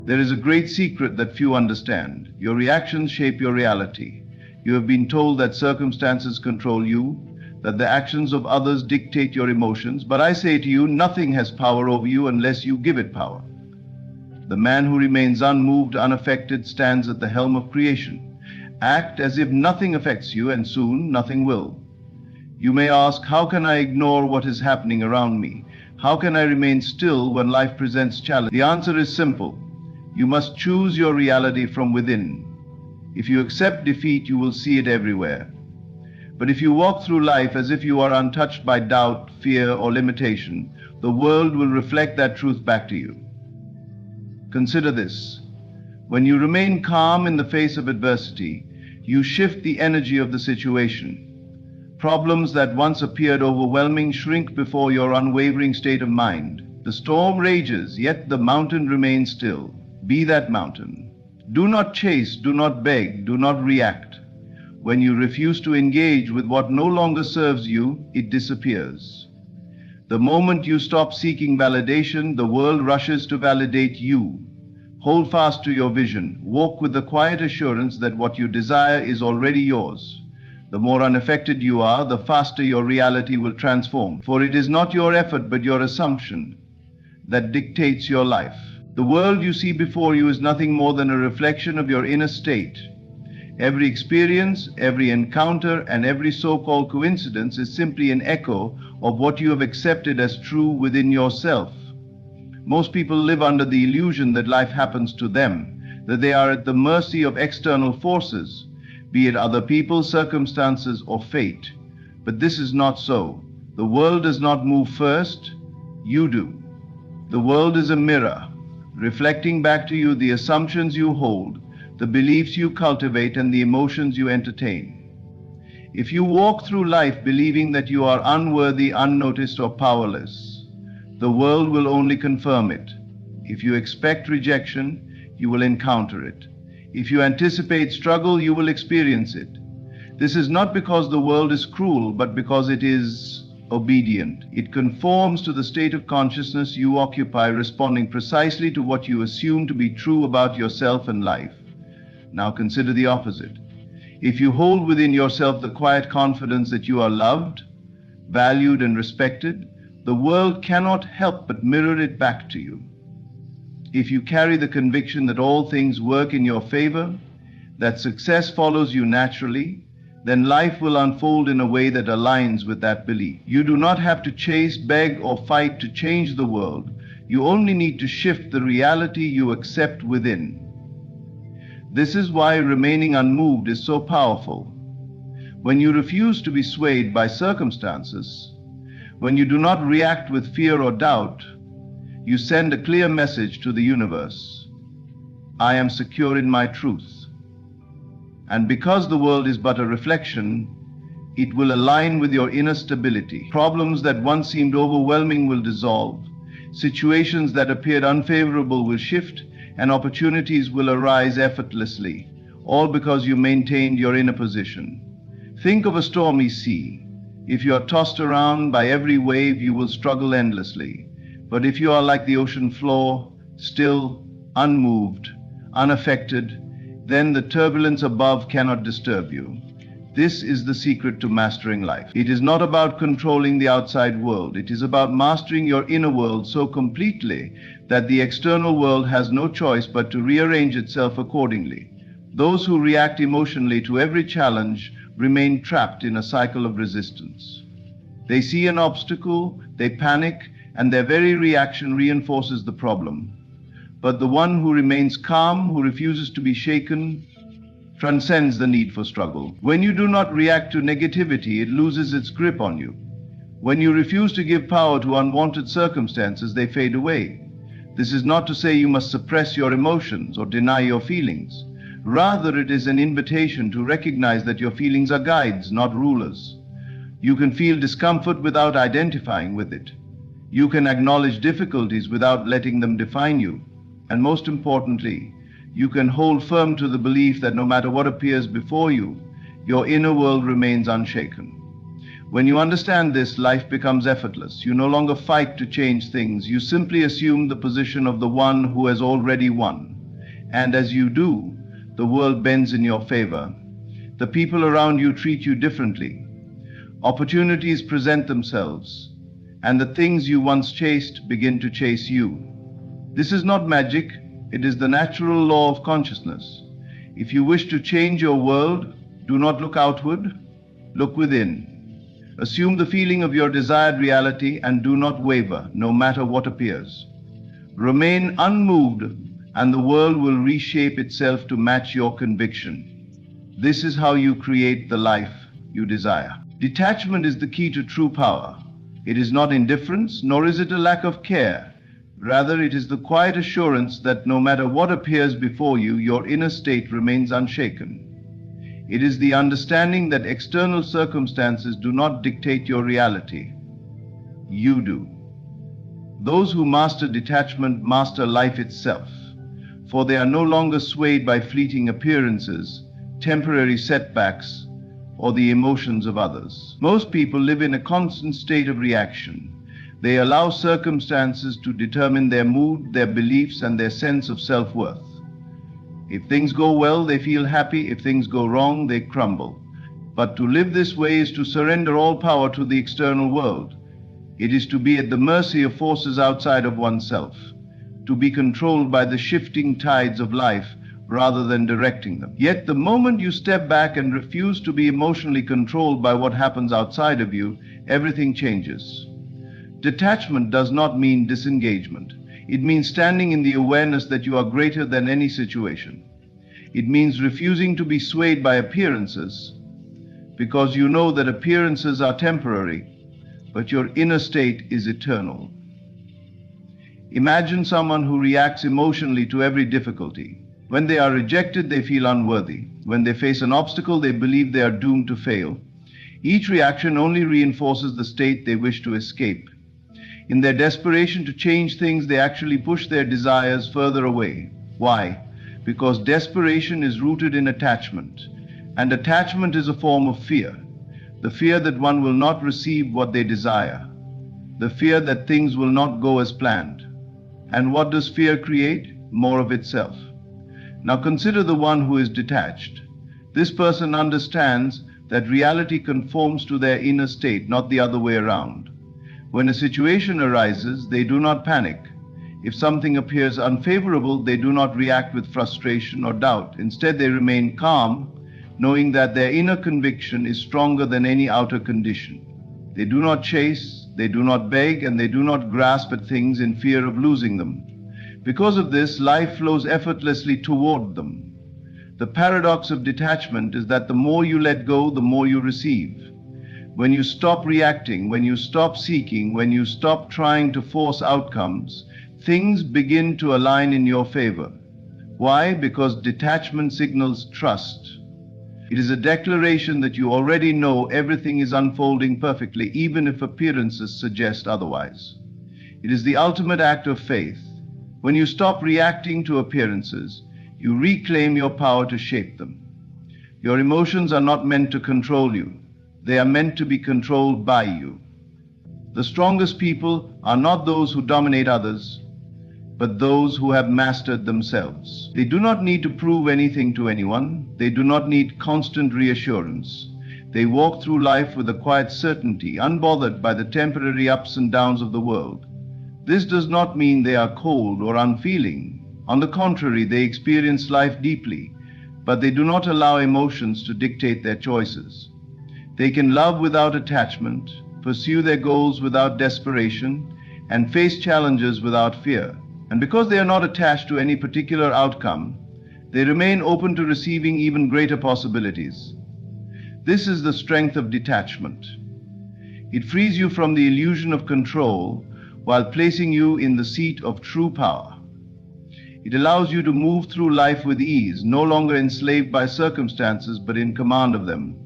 There is a great secret that few understand. Your reactions shape your reality. You have been told that circumstances control you, that the actions of others dictate your emotions, but I say to you, nothing has power over you unless you give it power. The man who remains unmoved, unaffected, stands at the helm of creation. Act as if nothing affects you, and soon nothing will. You may ask, how can I ignore what is happening around me? How can I remain still when life presents challenge? The answer is simple. You must choose your reality from within. If you accept defeat, you will see it everywhere. But if you walk through life as if you are untouched by doubt, fear, or limitation, the world will reflect that truth back to you. Consider this. When you remain calm in the face of adversity, you shift the energy of the situation. Problems that once appeared overwhelming shrink before your unwavering state of mind. The storm rages, yet the mountain remains still. Be that mountain. Do not chase, do not beg, do not react. When you refuse to engage with what no longer serves you, it disappears. The moment you stop seeking validation, the world rushes to validate you. Hold fast to your vision. Walk with the quiet assurance that what you desire is already yours. The more unaffected you are, the faster your reality will transform. For it is not your effort, but your assumption that dictates your life. The world you see before you is nothing more than a reflection of your inner state. Every experience, every encounter, and every so-called coincidence is simply an echo of what you have accepted as true within yourself. Most people live under the illusion that life happens to them, that they are at the mercy of external forces, be it other people, circumstances, or fate. But this is not so. The world does not move first, you do. The world is a mirror, reflecting back to you the assumptions you hold, the beliefs you cultivate, and the emotions you entertain. If you walk through life believing that you are unworthy, unnoticed, or powerless, the world will only confirm it. If you expect rejection, you will encounter it. If you anticipate struggle, you will experience it. This is not because the world is cruel, but because it is obedient. It conforms to the state of consciousness you occupy, responding precisely to what you assume to be true about yourself and life. Now consider the opposite. If you hold within yourself the quiet confidence that you are loved, valued, and respected, the world cannot help but mirror it back to you. If you carry the conviction that all things work in your favor, that success follows you naturally, then life will unfold in a way that aligns with that belief. You do not have to chase, beg, or fight to change the world. You only need to shift the reality you accept within. This is why remaining unmoved is so powerful. When you refuse to be swayed by circumstances, when you do not react with fear or doubt, you send a clear message to the universe. I am secure in my truth. And because the world is but a reflection, it will align with your inner stability. Problems that once seemed overwhelming will dissolve. Situations that appeared unfavorable will shift, and opportunities will arise effortlessly, all because you maintained your inner position. Think of a stormy sea. If you are tossed around by every wave, you will struggle endlessly. But if you are like the ocean floor, still, unmoved, unaffected, then the turbulence above cannot disturb you. This is the secret to mastering life. It is not about controlling the outside world. It is about mastering your inner world so completely that the external world has no choice but to rearrange itself accordingly. Those who react emotionally to every challenge remain trapped in a cycle of resistance. They see an obstacle, they panic, and their very reaction reinforces the problem. But the one who remains calm, who refuses to be shaken, transcends the need for struggle. When you do not react to negativity, it loses its grip on you. When you refuse to give power to unwanted circumstances, they fade away. This is not to say you must suppress your emotions or deny your feelings. Rather, it is an invitation to recognize that your feelings are guides, not rulers. You can feel discomfort without identifying with it. You can acknowledge difficulties without letting them define you. And most importantly, you can hold firm to the belief that no matter what appears before you, your inner world remains unshaken. When you understand this, life becomes effortless. You no longer fight to change things. You simply assume the position of the one who has already won. And as you do, the world bends in your favor. The people around you treat you differently. Opportunities present themselves, and the things you once chased begin to chase you. This is not magic, it is the natural law of consciousness. If you wish to change your world, do not look outward, look within. Assume the feeling of your desired reality and do not waver, no matter what appears. Remain unmoved, and the world will reshape itself to match your conviction. This is how you create the life you desire. Detachment is the key to true power. It is not indifference, nor is it a lack of care. Rather, it is the quiet assurance that no matter what appears before you, your inner state remains unshaken. It is the understanding that external circumstances do not dictate your reality. You do. Those who master detachment master life itself, for they are no longer swayed by fleeting appearances, temporary setbacks, or the emotions of others. Most people live in a constant state of reaction. They allow circumstances to determine their mood, their beliefs, and their sense of self-worth. If things go well, they feel happy. If things go wrong, they crumble. But to live this way is to surrender all power to the external world. It is to be at the mercy of forces outside of oneself, to be controlled by the shifting tides of life rather than directing them. Yet the moment you step back and refuse to be emotionally controlled by what happens outside of you, everything changes. Detachment does not mean disengagement. It means standing in the awareness that you are greater than any situation. It means refusing to be swayed by appearances, because you know that appearances are temporary, but your inner state is eternal. Imagine someone who reacts emotionally to every difficulty. When they are rejected, they feel unworthy. When they face an obstacle, they believe they are doomed to fail. Each reaction only reinforces the state they wish to escape. In their desperation to change things, they actually push their desires further away. Why? Because desperation is rooted in attachment, and attachment is a form of fear. The fear that one will not receive what they desire. The fear that things will not go as planned. And what does fear create? More of itself. Now consider the one who is detached. This person understands that reality conforms to their inner state, not the other way around. When a situation arises, they do not panic. If something appears unfavorable, they do not react with frustration or doubt. Instead, they remain calm, knowing that their inner conviction is stronger than any outer condition. They do not chase, they do not beg, and they do not grasp at things in fear of losing them. Because of this, life flows effortlessly toward them. The paradox of detachment is that the more you let go, the more you receive. When you stop reacting, when you stop seeking, when you stop trying to force outcomes, things begin to align in your favor. Why? Because detachment signals trust. It is a declaration that you already know everything is unfolding perfectly, even if appearances suggest otherwise. It is the ultimate act of faith. When you stop reacting to appearances, you reclaim your power to shape them. Your emotions are not meant to control you. They are meant to be controlled by you. The strongest people are not those who dominate others, but those who have mastered themselves. They do not need to prove anything to anyone. They do not need constant reassurance. They walk through life with a quiet certainty, unbothered by the temporary ups and downs of the world. This does not mean they are cold or unfeeling. On the contrary, they experience life deeply, but they do not allow emotions to dictate their choices. They can love without attachment, pursue their goals without desperation, and face challenges without fear. And because they are not attached to any particular outcome, they remain open to receiving even greater possibilities. This is the strength of detachment. It frees you from the illusion of control while placing you in the seat of true power. It allows you to move through life with ease, no longer enslaved by circumstances, but in command of them.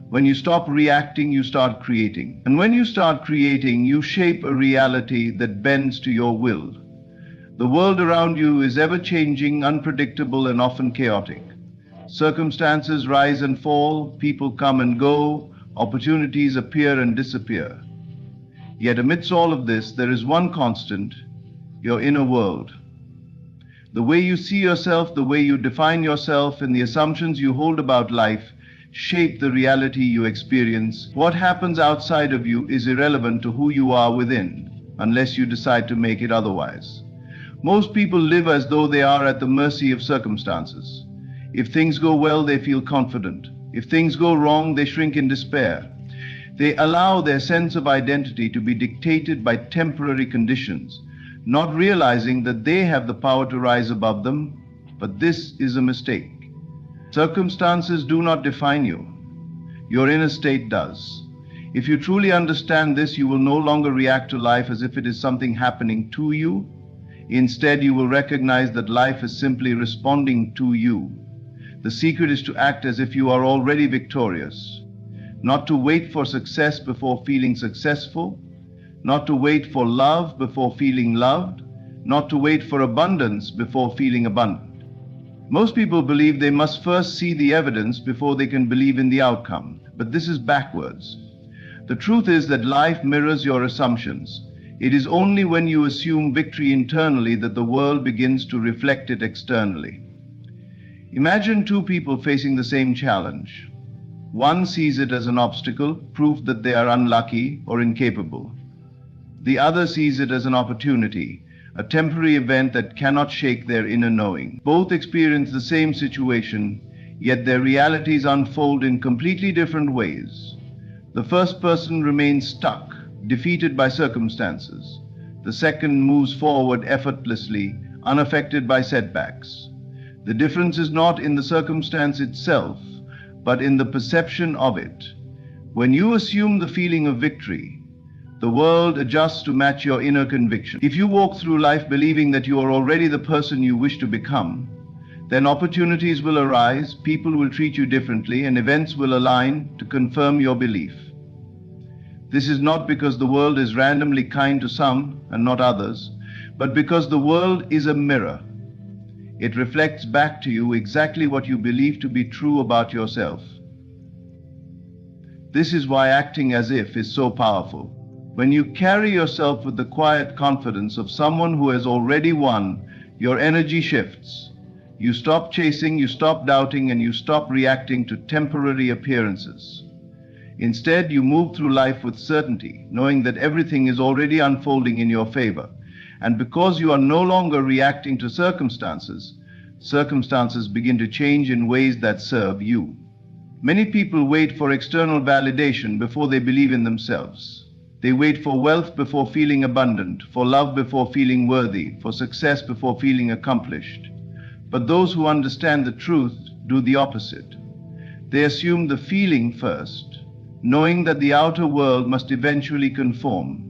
When you stop reacting, you start creating. And when you start creating, you shape a reality that bends to your will. The world around you is ever-changing, unpredictable, and often chaotic. Circumstances rise and fall, people come and go, Opportunities appear and disappear. Yet amidst all of this, there is one constant: your inner world. The way you see yourself, the way you define yourself, and the assumptions you hold about life shape the reality you experience. What happens outside of you is irrelevant to who you are within, unless you decide to make it otherwise. Most people live as though they are at the mercy of circumstances. If things go well, they feel confident. If things go wrong, they shrink in despair. They allow their sense of identity to be dictated by temporary conditions, not realizing that they have the power to rise above them. But this is a mistake. Circumstances do not define you. Your inner state does. If you truly understand this, you will no longer react to life as if it is something happening to you. Instead, you will recognize that life is simply responding to you. The secret is to act as if you are already victorious, not to wait for success before feeling successful, not to wait for love before feeling loved, not to wait for abundance before feeling abundant. Most people believe they must first see the evidence before they can believe in the outcome, but this is backwards. The truth is that life mirrors your assumptions. It is only when you assume victory internally that the world begins to reflect it externally. Imagine two people facing the same challenge. One sees it as an obstacle, proof that they are unlucky or incapable. The other sees it as an opportunity, a temporary event that cannot shake their inner knowing. Both experience the same situation, yet their realities unfold in completely different ways. The first person remains stuck, defeated by circumstances. The second moves forward effortlessly, unaffected by setbacks. The difference is not in the circumstance itself, but in the perception of it. When you assume the feeling of victory, the world adjusts to match your inner conviction. If you walk through life believing that you are already the person you wish to become, then opportunities will arise, people will treat you differently, and events will align to confirm your belief. This is not because the world is randomly kind to some and not others, but because the world is a mirror. It reflects back to you exactly what you believe to be true about yourself. This is why acting as if is so powerful. When you carry yourself with the quiet confidence of someone who has already won, your energy shifts. You stop chasing, you stop doubting, and you stop reacting to temporary appearances. Instead, you move through life with certainty, knowing that everything is already unfolding in your favor. And because you are no longer reacting to circumstances, circumstances begin to change in ways that serve you. Many people wait for external validation before they believe in themselves. They wait for wealth before feeling abundant, for love before feeling worthy, for success before feeling accomplished. But those who understand the truth do the opposite. They assume the feeling first, knowing that the outer world must eventually conform.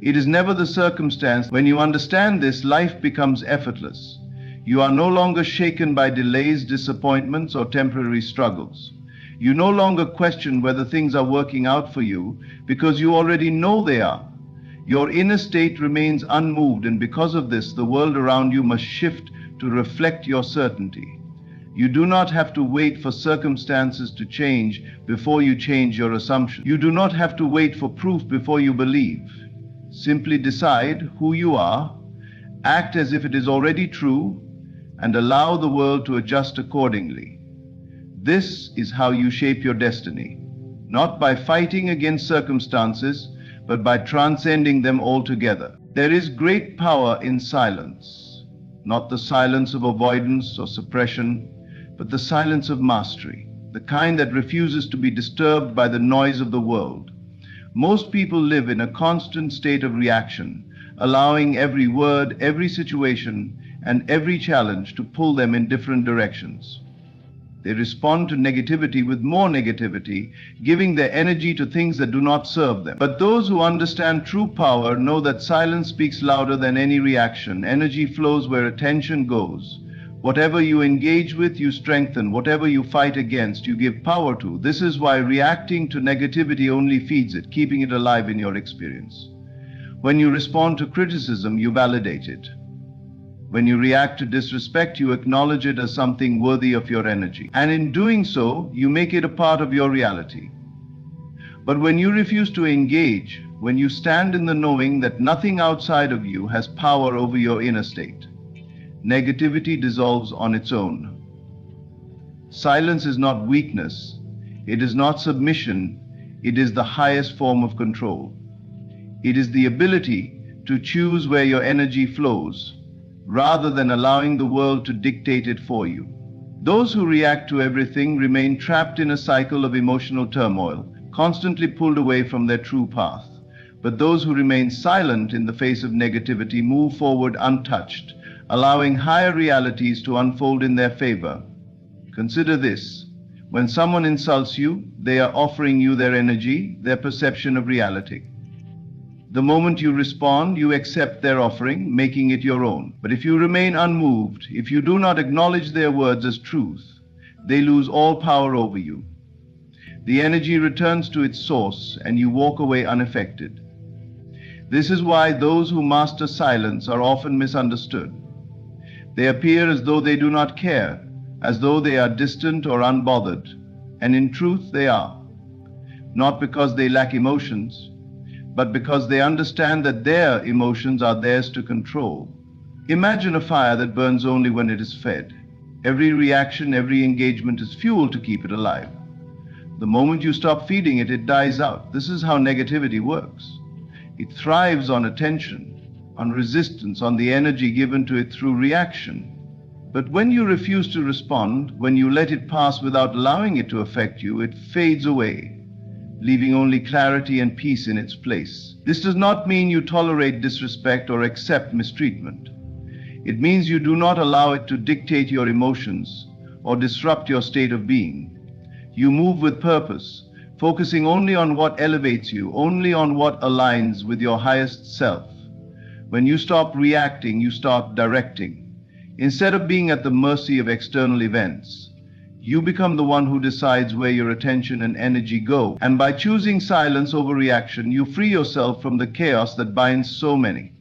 It is never the circumstance. When you understand this, life becomes effortless. You are no longer shaken by delays, disappointments, or temporary struggles. You no longer question whether things are working out for you because you already know they are. Your inner state remains unmoved, and because of this, the world around you must shift to reflect your certainty. You do not have to wait for circumstances to change before you change your assumption. You do not have to wait for proof before you believe. Simply decide who you are, act as if it is already true, and allow the world to adjust accordingly. This is how you shape your destiny, not by fighting against circumstances, but by transcending them altogether. There is great power in silence, not the silence of avoidance or suppression, but the silence of mastery, the kind that refuses to be disturbed by the noise of the world. Most people live in a constant state of reaction, allowing every word, every situation, and every challenge to pull them in different directions. They respond to negativity with more negativity, giving their energy to things that do not serve them. But those who understand true power know that silence speaks louder than any reaction. Energy flows where attention goes. Whatever you engage with, you strengthen. Whatever you fight against, you give power to. This is why reacting to negativity only feeds it, keeping it alive in your experience. When you respond to criticism, you validate it. When you react to disrespect, you acknowledge it as something worthy of your energy. And in doing so, you make it a part of your reality. But when you refuse to engage, when you stand in the knowing that nothing outside of you has power over your inner state, negativity dissolves on its own. Silence is not weakness, it is not submission, it is the highest form of control. It is the ability to choose where your energy flows, rather than allowing the world to dictate it for you. Those who react to everything remain trapped in a cycle of emotional turmoil, constantly pulled away from their true path. But those who remain silent in the face of negativity move forward untouched, allowing higher realities to unfold in their favor. Consider this: when someone insults you, they are offering you their energy, their perception of reality. The moment you respond, you accept their offering, making it your own. But if you remain unmoved, if you do not acknowledge their words as truth, they lose all power over you. The energy returns to its source, and you walk away unaffected. This is why those who master silence are often misunderstood. They appear as though they do not care, as though they are distant or unbothered, and in truth they are. Not because they lack emotions, but because they understand that their emotions are theirs to control. Imagine a fire that burns only when it is fed. Every reaction, every engagement is fuel to keep it alive. The moment you stop feeding it, it dies out. This is how negativity works. It thrives on attention, on resistance, on the energy given to it through reaction. But when you refuse to respond, when you let it pass without allowing it to affect you, it fades away, leaving only clarity and peace in its place. This does not mean you tolerate disrespect or accept mistreatment. It means you do not allow it to dictate your emotions or disrupt your state of being. You move with purpose, focusing only on what elevates you, only on what aligns with your highest self. When you stop reacting, you start directing. Instead of being at the mercy of external events, you become the one who decides where your attention and energy go. And by choosing silence over reaction, you free yourself from the chaos that binds so many.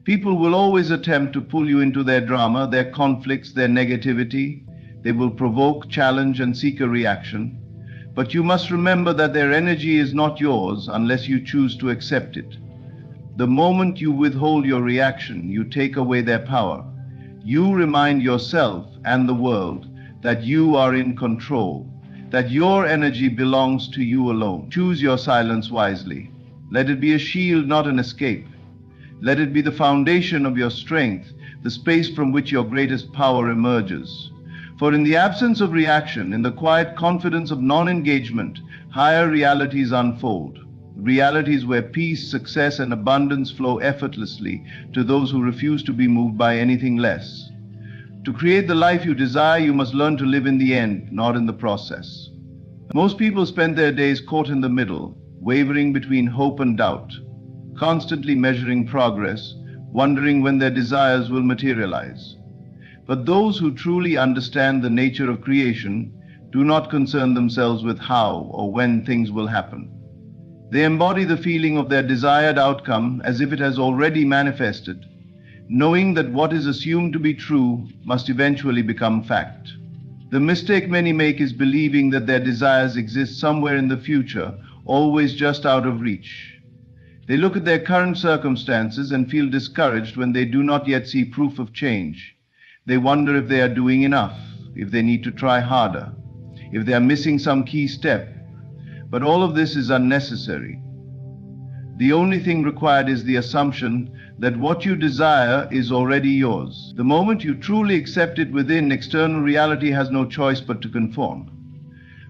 People will always attempt to pull you into their drama, their conflicts, their negativity. They will provoke, challenge, and seek a reaction. But you must remember that their energy is not yours unless you choose to accept it. The moment you withhold your reaction, you take away their power. You remind yourself and the world that you are in control, that your energy belongs to you alone. Choose your silence wisely. Let it be a shield, not an escape. Let it be the foundation of your strength, the space from which your greatest power emerges. For in the absence of reaction, in the quiet confidence of non-engagement, higher realities unfold. Realities where peace, success, and abundance flow effortlessly to those who refuse to be moved by anything less. To create the life you desire, you must learn to live in the end, not in the process. Most people spend their days caught in the middle, wavering between hope and doubt, constantly measuring progress, wondering when their desires will materialize. But those who truly understand the nature of creation do not concern themselves with how or when things will happen. They embody the feeling of their desired outcome as if it has already manifested, knowing that what is assumed to be true must eventually become fact. The mistake many make is believing that their desires exist somewhere in the future, always just out of reach. They look at their current circumstances and feel discouraged when they do not yet see proof of change. They wonder if they are doing enough, if they need to try harder, if they are missing some key step. But all of this is unnecessary. The only thing required is the assumption that what you desire is already yours. The moment you truly accept it within, external reality has no choice but to conform.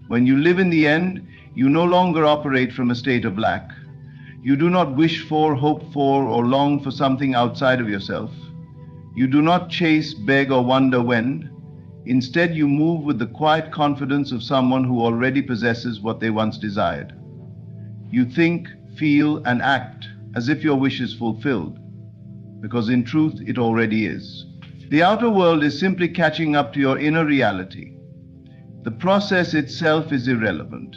When you live in the end, you no longer operate from a state of lack. You do not wish for, hope for, or long for something outside of yourself. You do not chase, beg, or wonder when. Instead, you move with the quiet confidence of someone who already possesses what they once desired. You think, feel, and act as if your wish is fulfilled, because in truth it already is. The outer world is simply catching up to your inner reality. The process itself is irrelevant.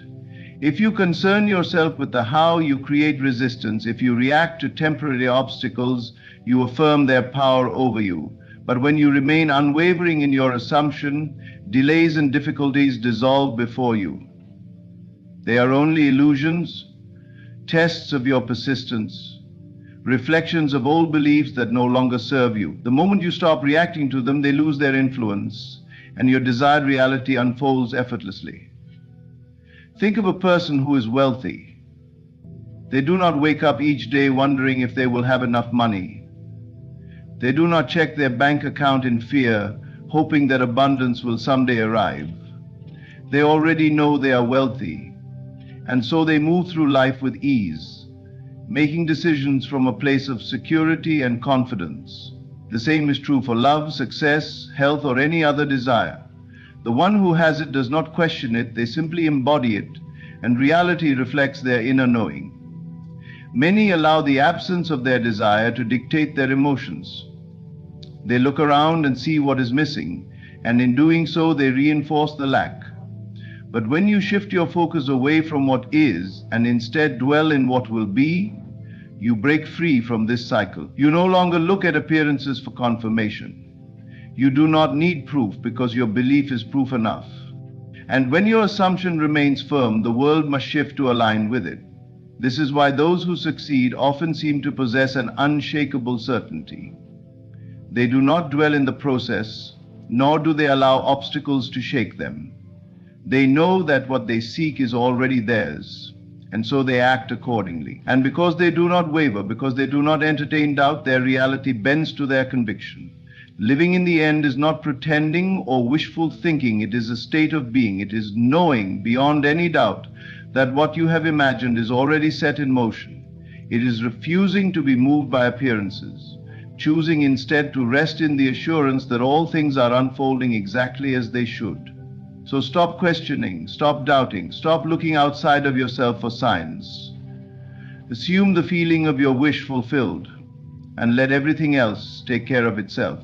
If you concern yourself with the how, you create resistance. If you react to temporary obstacles, you affirm their power over you. But when you remain unwavering in your assumption, delays and difficulties dissolve before you. They are only illusions, tests of your persistence, reflections of old beliefs that no longer serve you. The moment you stop reacting to them, they lose their influence, and your desired reality unfolds effortlessly. Think of a person who is wealthy. They do not wake up each day wondering if they will have enough money. They do not check their bank account in fear, hoping that abundance will someday arrive. They already know they are wealthy, and so they move through life with ease, making decisions from a place of security and confidence. The same is true for love, success, health, or any other desire. The one who has it does not question it, they simply embody it, and reality reflects their inner knowing. Many allow the absence of their desire to dictate their emotions. They look around and see what is missing, and in doing so they reinforce the lack. But when you shift your focus away from what is and instead dwell in what will be, you break free from this cycle. You no longer look at appearances for confirmation. You do not need proof because your belief is proof enough. And when your assumption remains firm, the world must shift to align with it. This is why those who succeed often seem to possess an unshakable certainty. They do not dwell in the process, nor do they allow obstacles to shake them. They know that what they seek is already theirs, and so they act accordingly. And because they do not waver, because they do not entertain doubt, their reality bends to their conviction. Living in the end is not pretending or wishful thinking. It is a state of being. It is knowing beyond any doubt that what you have imagined is already set in motion. It is refusing to be moved by appearances, choosing instead to rest in the assurance that all things are unfolding exactly as they should. So stop questioning, stop doubting, stop looking outside of yourself for signs. Assume the feeling of your wish fulfilled, and let everything else take care of itself.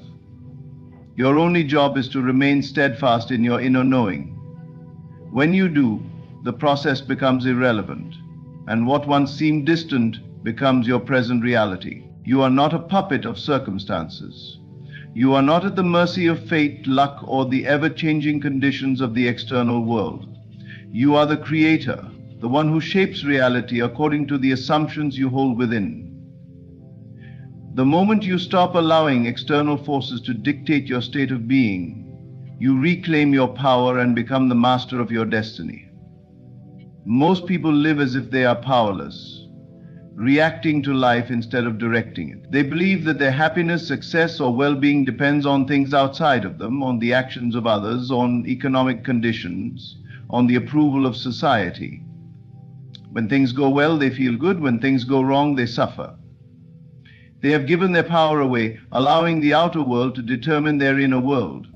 Your only job is to remain steadfast in your inner knowing. When you do, the process becomes irrelevant, and what once seemed distant becomes your present reality. You are not a puppet of circumstances. You are not at the mercy of fate, luck, or the ever-changing conditions of the external world. You are the creator, the one who shapes reality according to the assumptions you hold within. The moment you stop allowing external forces to dictate your state of being, you reclaim your power and become the master of your destiny. Most people live as if they are powerless, reacting to life instead of directing it. They believe that their happiness, success, or well-being depends on things outside of them, on the actions of others, on economic conditions, on the approval of society. When things go well, they feel good. When things go wrong, they suffer. They have given their power away, allowing the outer world to determine their inner world.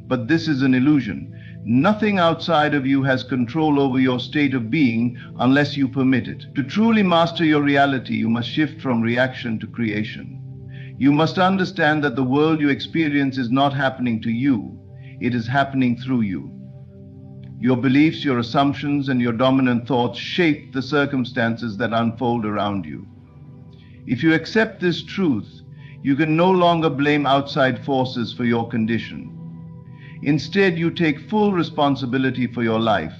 But this is an illusion. Nothing outside of you has control over your state of being unless you permit it. To truly master your reality, you must shift from reaction to creation. You must understand that the world you experience is not happening to you. It is happening through you. Your beliefs, your assumptions, and your dominant thoughts shape the circumstances that unfold around you. If you accept this truth, you can no longer blame outside forces for your condition. Instead, you take full responsibility for your life,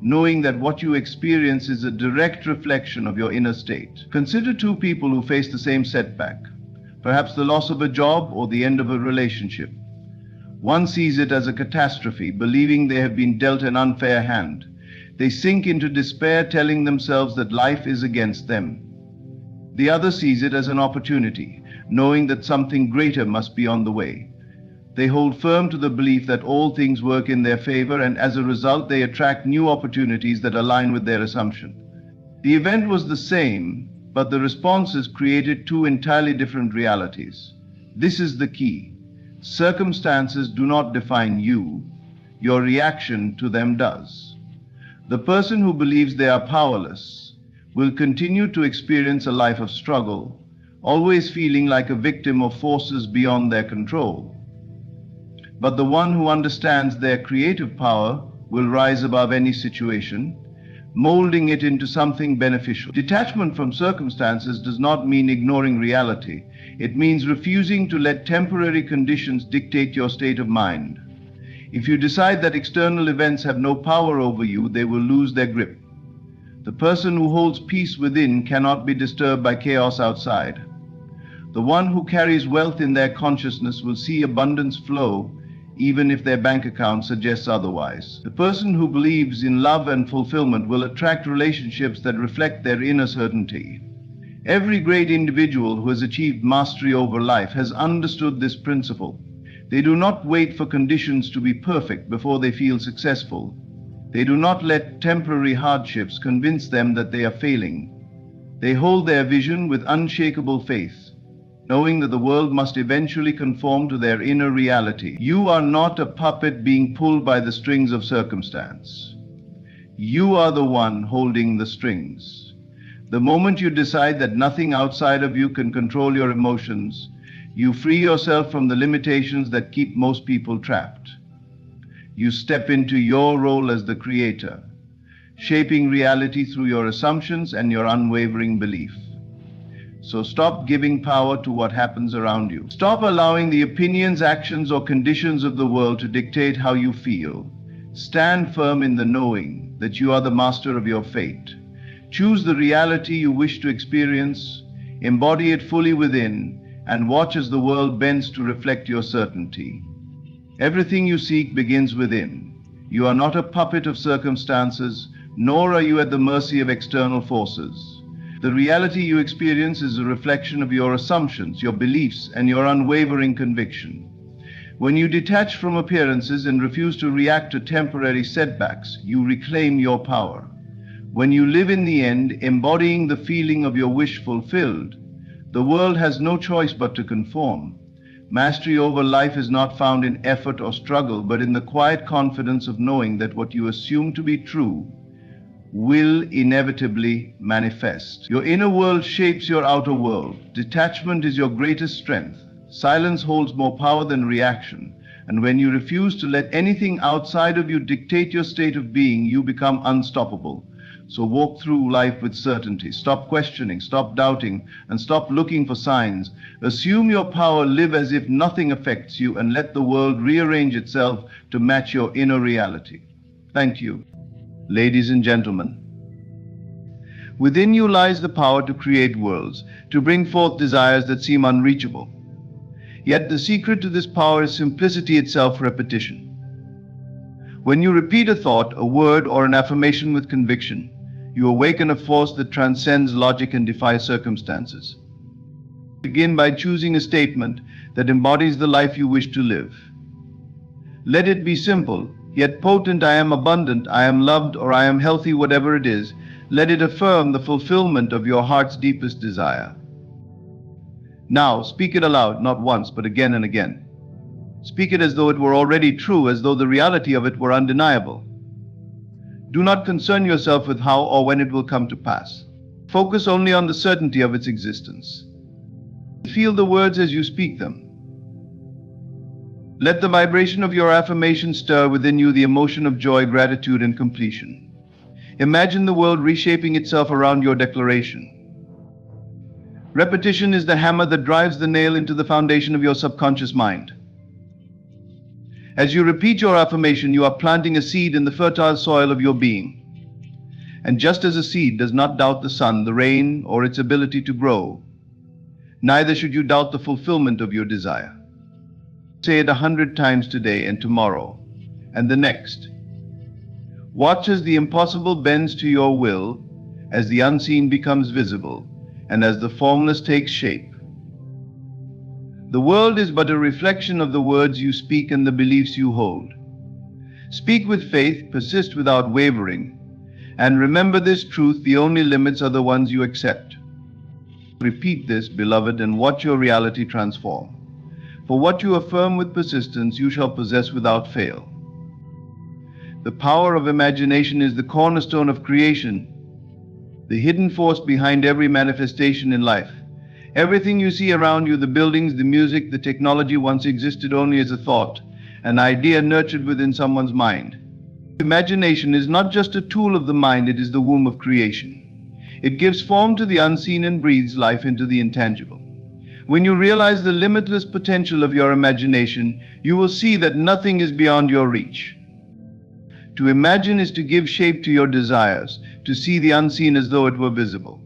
knowing that what you experience is a direct reflection of your inner state. Consider two people who face the same setback, perhaps the loss of a job or the end of a relationship. One sees it as a catastrophe, believing they have been dealt an unfair hand. They sink into despair, telling themselves that life is against them. The other sees it as an opportunity, knowing that something greater must be on the way. They hold firm to the belief that all things work in their favor, and as a result, they attract new opportunities that align with their assumption. The event was the same, but the responses created two entirely different realities. This is the key. Circumstances do not define you. Your reaction to them does. The person who believes they are powerless will continue to experience a life of struggle, always feeling like a victim of forces beyond their control. But the one who understands their creative power will rise above any situation, molding it into something beneficial. Detachment from circumstances does not mean ignoring reality. It means refusing to let temporary conditions dictate your state of mind. If you decide that external events have no power over you, they will lose their grip. The person who holds peace within cannot be disturbed by chaos outside. The one who carries wealth in their consciousness will see abundance flow, even if their bank account suggests otherwise. The person who believes in love and fulfillment will attract relationships that reflect their inner certainty. Every great individual who has achieved mastery over life has understood this principle. They do not wait for conditions to be perfect before they feel successful. They do not let temporary hardships convince them that they are failing. They hold their vision with unshakable faith, knowing that the world must eventually conform to their inner reality. You are not a puppet being pulled by the strings of circumstance. You are the one holding the strings. The moment you decide that nothing outside of you can control your emotions, you free yourself from the limitations that keep most people trapped. You step into your role as the creator, shaping reality through your assumptions and your unwavering belief. So stop giving power to what happens around you. Stop allowing the opinions, actions, or conditions of the world to dictate how you feel. Stand firm in the knowing that you are the master of your fate. Choose the reality you wish to experience, embody it fully within, and watch as the world bends to reflect your certainty. Everything you seek begins within. You are not a puppet of circumstances, nor are you at the mercy of external forces. The reality you experience is a reflection of your assumptions, your beliefs, and your unwavering conviction. When you detach from appearances and refuse to react to temporary setbacks, you reclaim your power. When you live in the end, embodying the feeling of your wish fulfilled, the world has no choice but to conform. Mastery over life is not found in effort or struggle, but in the quiet confidence of knowing that what you assume to be true will inevitably manifest. Your inner world shapes your outer world. Detachment is your greatest strength. Silence holds more power than reaction. And when you refuse to let anything outside of you dictate your state of being, you become unstoppable. So walk through life with certainty. Stop questioning, stop doubting, and stop looking for signs. Assume your power, live as if nothing affects you, and let the world rearrange itself to match your inner reality. Thank you. Ladies and gentlemen, within you lies the power to create worlds, to bring forth desires that seem unreachable. Yet the secret to this power is simplicity itself, repetition. When you repeat a thought, a word, or an affirmation with conviction, you awaken a force that transcends logic and defies circumstances. Begin by choosing a statement that embodies the life you wish to live. Let it be simple, yet potent. I am abundant, I am loved, or I am healthy, whatever it is. Let it affirm the fulfillment of your heart's deepest desire. Now, speak it aloud, not once, but again and again. Speak it as though it were already true, as though the reality of it were undeniable. Do not concern yourself with how or when it will come to pass. Focus only on the certainty of its existence. Feel the words as you speak them. Let the vibration of your affirmation stir within you the emotion of joy, gratitude, and completion. Imagine the world reshaping itself around your declaration. Repetition is the hammer that drives the nail into the foundation of your subconscious mind. As you repeat your affirmation, you are planting a seed in the fertile soil of your being. And just as a seed does not doubt the sun, the rain, or its ability to grow, neither should you doubt the fulfillment of your desire. Say it 100 times today and tomorrow, and the next. Watch as the impossible bends to your will, as the unseen becomes visible, and as the formless takes shape. The world is but a reflection of the words you speak and the beliefs you hold. Speak with faith, persist without wavering, and remember this truth: the only limits are the ones you accept. Repeat this, beloved, and watch your reality transform. For what you affirm with persistence, you shall possess without fail. The power of imagination is the cornerstone of creation, the hidden force behind every manifestation in life. Everything you see around you, the buildings, the music, the technology, once existed only as a thought, an idea nurtured within someone's mind. Imagination is not just a tool of the mind, it is the womb of creation. It gives form to the unseen and breathes life into the intangible. When you realize the limitless potential of your imagination, you will see that nothing is beyond your reach. To imagine is to give shape to your desires, to see the unseen as though it were visible.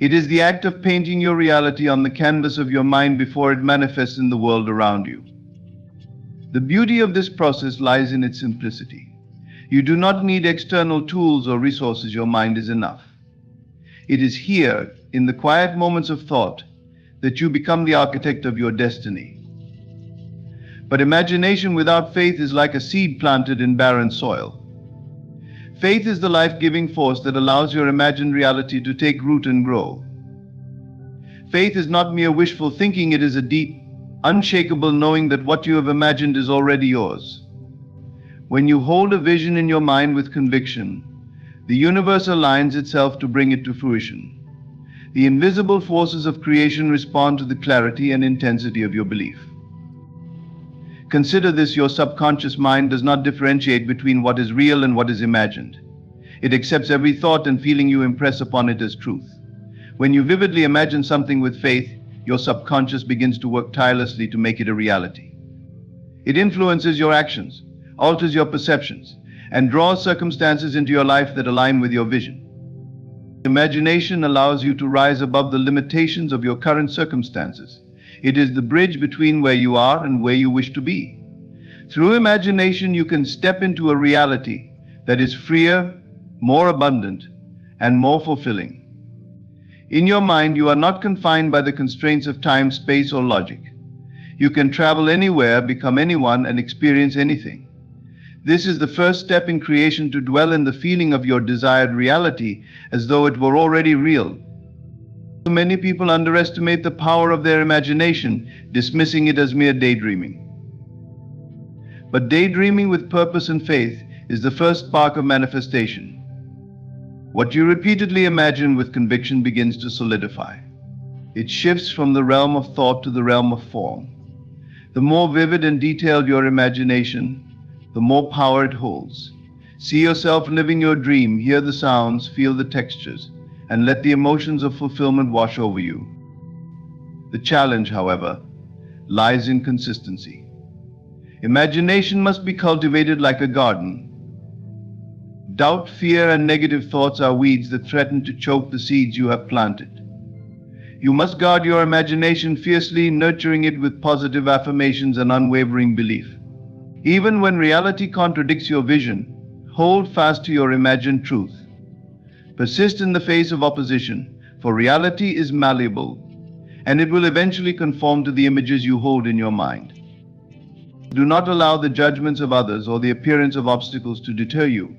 It is the act of painting your reality on the canvas of your mind before it manifests in the world around you. The beauty of this process lies in its simplicity. You do not need external tools or resources. Your mind is enough. It is here, in the quiet moments of thought, that you become the architect of your destiny. But imagination without faith is like a seed planted in barren soil. Faith is the life-giving force that allows your imagined reality to take root and grow. Faith is not mere wishful thinking, it is a deep, unshakable knowing that what you have imagined is already yours. When you hold a vision in your mind with conviction, the universe aligns itself to bring it to fruition. The invisible forces of creation respond to the clarity and intensity of your belief. Consider this: your subconscious mind does not differentiate between what is real and what is imagined. It accepts every thought and feeling you impress upon it as truth. When you vividly imagine something with faith, your subconscious begins to work tirelessly to make it a reality. It influences your actions, alters your perceptions, and draws circumstances into your life that align with your vision. Imagination allows you to rise above the limitations of your current circumstances. It is the bridge between where you are and where you wish to be. Through imagination, you can step into a reality that is freer, more abundant, and more fulfilling. In your mind, you are not confined by the constraints of time, space, or logic. You can travel anywhere, become anyone, and experience anything. This is the first step in creation, to dwell in the feeling of your desired reality as though it were already real. Many people underestimate the power of their imagination, dismissing it as mere daydreaming. But daydreaming with purpose and faith is the first spark of manifestation. What you repeatedly imagine with conviction begins to solidify. It shifts from the realm of thought to the realm of form. The more vivid and detailed your imagination, the more power it holds. See yourself living your dream, hear the sounds, feel the textures, and let the emotions of fulfillment wash over you. The challenge, however, lies in consistency. Imagination must be cultivated like a garden. Doubt, fear, and negative thoughts are weeds that threaten to choke the seeds you have planted. You must guard your imagination fiercely, nurturing it with positive affirmations and unwavering belief. Even when reality contradicts your vision, hold fast to your imagined truth. Persist in the face of opposition, for reality is malleable, and it will eventually conform to the images you hold in your mind. Do not allow the judgments of others or the appearance of obstacles to deter you.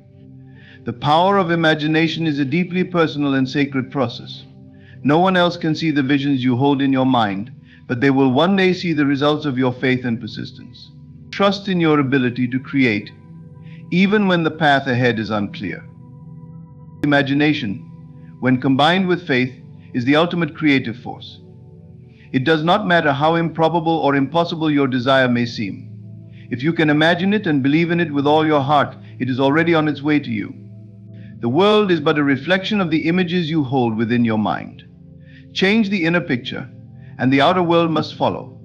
The power of imagination is a deeply personal and sacred process. No one else can see the visions you hold in your mind, but they will one day see the results of your faith and persistence. Trust in your ability to create, even when the path ahead is unclear. Imagination, when combined with faith, is the ultimate creative force. It does not matter how improbable or impossible your desire may seem. If you can imagine it and believe in it with all your heart, it is already on its way to you. The world is but a reflection of the images you hold within your mind. Change the inner picture, and the outer world must follow.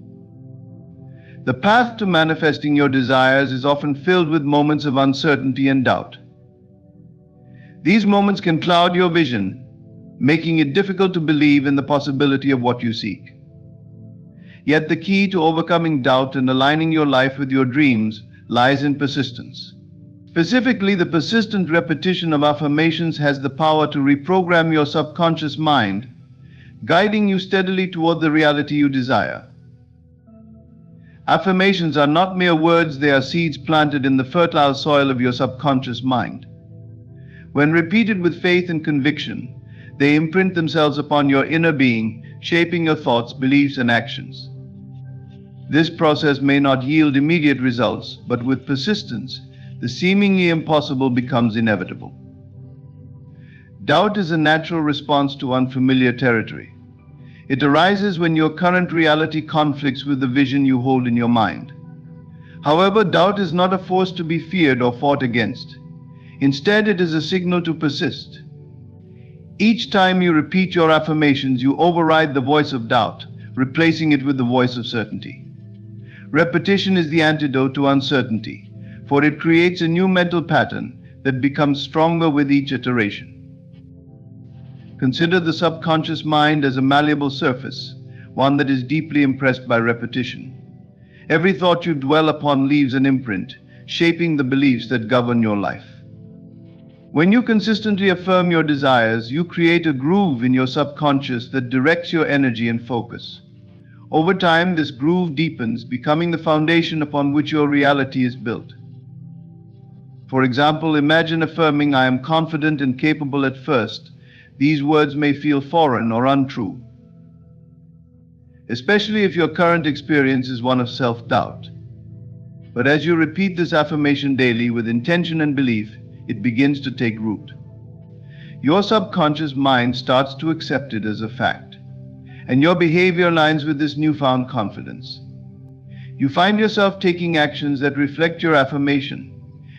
The path to manifesting your desires is often filled with moments of uncertainty and doubt. These moments can cloud your vision, making it difficult to believe in the possibility of what you seek. Yet the key to overcoming doubt and aligning your life with your dreams lies in persistence. Specifically, the persistent repetition of affirmations has the power to reprogram your subconscious mind, guiding you steadily toward the reality you desire. Affirmations are not mere words, they are seeds planted in the fertile soil of your subconscious mind. When repeated with faith and conviction, they imprint themselves upon your inner being, shaping your thoughts, beliefs, and actions. This process may not yield immediate results, but with persistence, the seemingly impossible becomes inevitable. Doubt is a natural response to unfamiliar territory. It arises when your current reality conflicts with the vision you hold in your mind. However, doubt is not a force to be feared or fought against. Instead, it is a signal to persist. Each time you repeat your affirmations, you override the voice of doubt, replacing it with the voice of certainty. Repetition is the antidote to uncertainty, for it creates a new mental pattern that becomes stronger with each iteration. Consider the subconscious mind as a malleable surface, one that is deeply impressed by repetition. Every thought you dwell upon leaves an imprint, shaping the beliefs that govern your life. When you consistently affirm your desires, you create a groove in your subconscious that directs your energy and focus. Over time, this groove deepens, becoming the foundation upon which your reality is built. For example, imagine affirming, "I am confident and capable." At first, these words may feel foreign or untrue, especially if your current experience is one of self-doubt. But as you repeat this affirmation daily with intention and belief, it begins to take root. Your subconscious mind starts to accept it as a fact, and your behavior aligns with this newfound confidence. You find yourself taking actions that reflect your affirmation,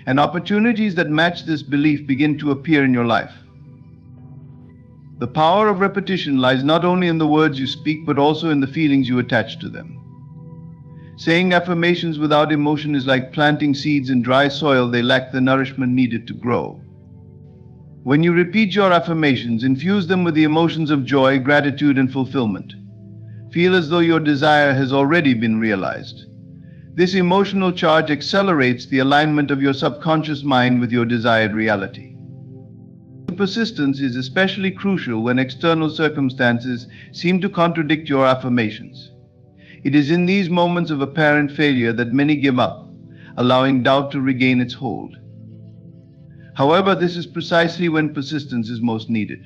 and opportunities that match this belief begin to appear in your life. The power of repetition lies not only in the words you speak, but also in the feelings you attach to them. Saying affirmations without emotion is like planting seeds in dry soil. They lack the nourishment needed to grow. When you repeat your affirmations, infuse them with the emotions of joy, gratitude, and fulfillment. Feel as though your desire has already been realized. This emotional charge accelerates the alignment of your subconscious mind with your desired reality. Persistence is especially crucial when external circumstances seem to contradict your affirmations. It is in these moments of apparent failure that many give up, allowing doubt to regain its hold. However, this is precisely when persistence is most needed.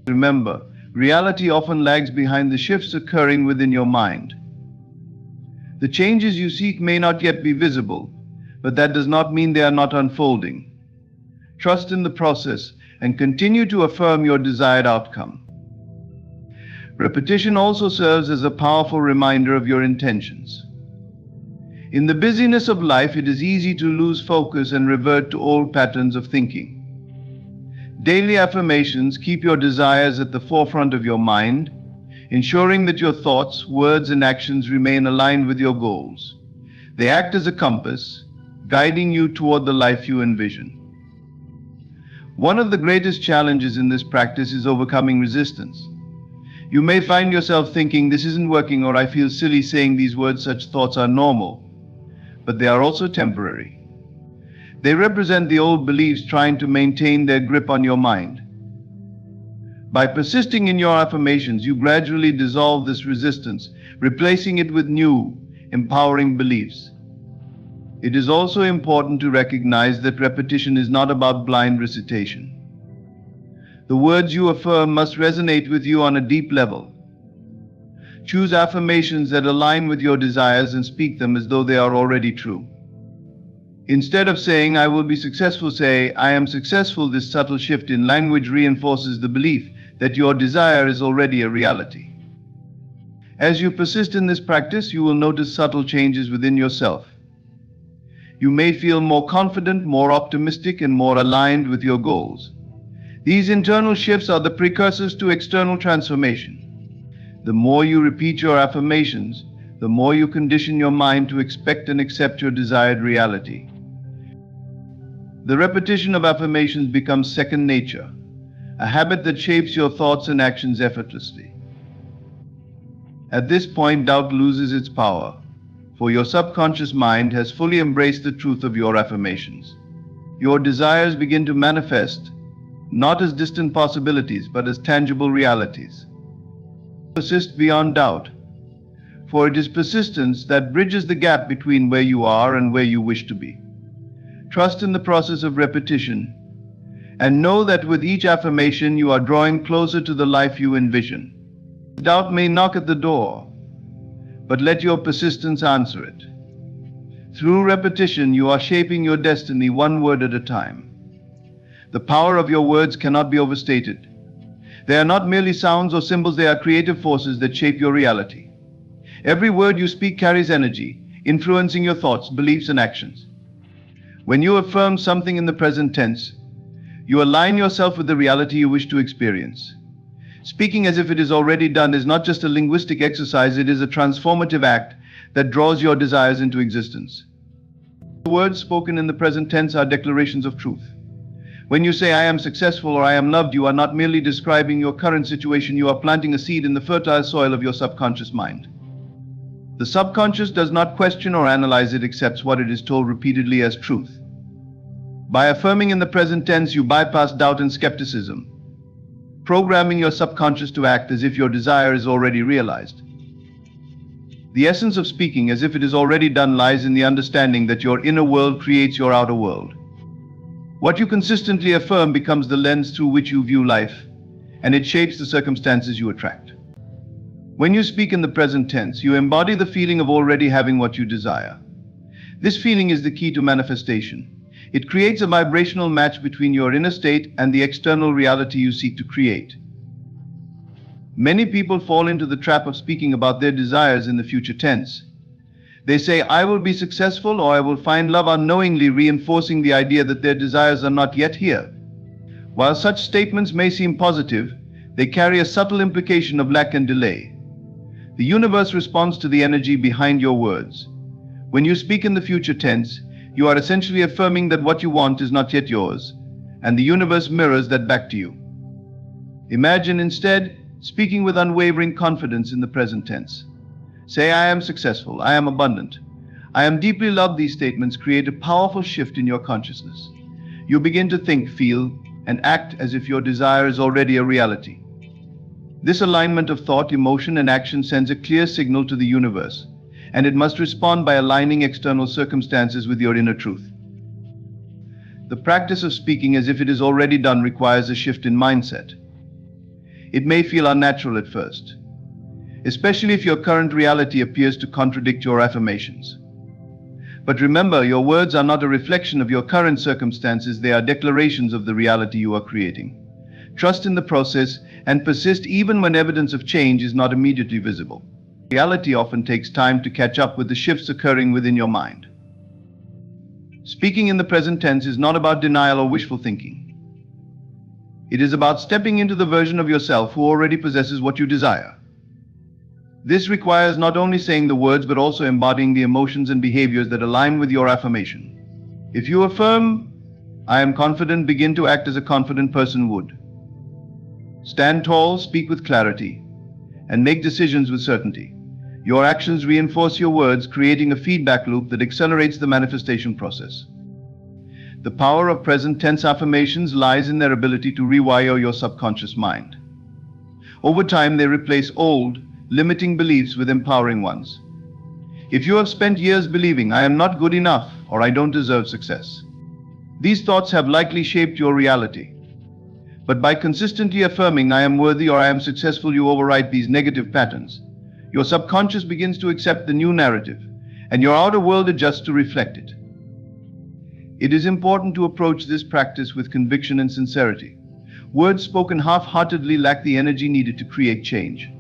Remember, reality often lags behind the shifts occurring within your mind. The changes you seek may not yet be visible, but that does not mean they are not unfolding. Trust in the process and continue to affirm your desired outcome. Repetition also serves as a powerful reminder of your intentions. In the busyness of life, it is easy to lose focus and revert to old patterns of thinking. Daily affirmations keep your desires at the forefront of your mind, ensuring that your thoughts, words, and actions remain aligned with your goals. They act as a compass, guiding you toward the life you envision. One of the greatest challenges in this practice is overcoming resistance. You may find yourself thinking, "This isn't working," or "I feel silly saying these words." Such thoughts are normal, but they are also temporary. They represent the old beliefs trying to maintain their grip on your mind. By persisting in your affirmations, you gradually dissolve this resistance, replacing it with new, empowering beliefs. It is also important to recognize that repetition is not about blind recitation. The words you affirm must resonate with you on a deep level. Choose affirmations that align with your desires and speak them as though they are already true. Instead of saying, "I will be successful," say, "I am successful." This subtle shift in language reinforces the belief that your desire is already a reality. As you persist in this practice, you will notice subtle changes within yourself. You may feel more confident, more optimistic, and more aligned with your goals. These internal shifts are the precursors to external transformation. The more you repeat your affirmations, the more you condition your mind to expect and accept your desired reality. The repetition of affirmations becomes second nature, a habit that shapes your thoughts and actions effortlessly. At this point, doubt loses its power, for your subconscious mind has fully embraced the truth of your affirmations. Your desires begin to manifest, not as distant possibilities, but as tangible realities. Persist beyond doubt, for it is persistence that bridges the gap between where you are and where you wish to be. Trust in the process of repetition, and know that with each affirmation you are drawing closer to the life you envision. Doubt may knock at the door, but let your persistence answer it. Through repetition, you are shaping your destiny one word at a time. The power of your words cannot be overstated. They are not merely sounds or symbols, they are creative forces that shape your reality. Every word you speak carries energy, influencing your thoughts, beliefs, and actions. When you affirm something in the present tense, you align yourself with the reality you wish to experience. Speaking as if it is already done is not just a linguistic exercise, it is a transformative act that draws your desires into existence. The words spoken in the present tense are declarations of truth. When you say, "I am successful" or "I am loved," you are not merely describing your current situation, you are planting a seed in the fertile soil of your subconscious mind. The subconscious does not question or analyze, it accepts what it is told repeatedly as truth. By affirming in the present tense, you bypass doubt and skepticism, programming your subconscious to act as if your desire is already realized. The essence of speaking as if it is already done lies in the understanding that your inner world creates your outer world. What you consistently affirm becomes the lens through which you view life, and it shapes the circumstances you attract. When you speak in the present tense, you embody the feeling of already having what you desire. This feeling is the key to manifestation. It creates a vibrational match between your inner state and the external reality you seek to create. Many people fall into the trap of speaking about their desires in the future tense. They say, "I will be successful" or "I will find love," unknowingly reinforcing the idea that their desires are not yet here. While such statements may seem positive, they carry a subtle implication of lack and delay. The universe responds to the energy behind your words. When you speak in the future tense, you are essentially affirming that what you want is not yet yours, and the universe mirrors that back to you. Imagine instead speaking with unwavering confidence in the present tense. Say, "I am successful," "I am abundant," "I am deeply loved." These statements create a powerful shift in your consciousness. You begin to think, feel, and act as if your desire is already a reality. This alignment of thought, emotion, and action sends a clear signal to the universe, and it must respond by aligning external circumstances with your inner truth. The practice of speaking as if it is already done requires a shift in mindset. It may feel unnatural at first, especially if your current reality appears to contradict your affirmations. But remember, your words are not a reflection of your current circumstances, they are declarations of the reality you are creating. Trust in the process and persist even when evidence of change is not immediately visible. Reality often takes time to catch up with the shifts occurring within your mind. Speaking in the present tense is not about denial or wishful thinking. It is about stepping into the version of yourself who already possesses what you desire. This requires not only saying the words but also embodying the emotions and behaviors that align with your affirmation. If you affirm, "I am confident," begin to act as a confident person would. Stand tall, speak with clarity, and make decisions with certainty. Your actions reinforce your words, creating a feedback loop that accelerates the manifestation process. The power of present tense affirmations lies in their ability to rewire your subconscious mind. Over time, they replace old, limiting beliefs with empowering ones. If you have spent years believing, "I am not good enough," or "I don't deserve success," these thoughts have likely shaped your reality. But by consistently affirming, "I am worthy" or "I am successful," you overwrite these negative patterns. Your subconscious begins to accept the new narrative, and your outer world adjusts to reflect it. It is important to approach this practice with conviction and sincerity. Words spoken half-heartedly lack the energy needed to create change.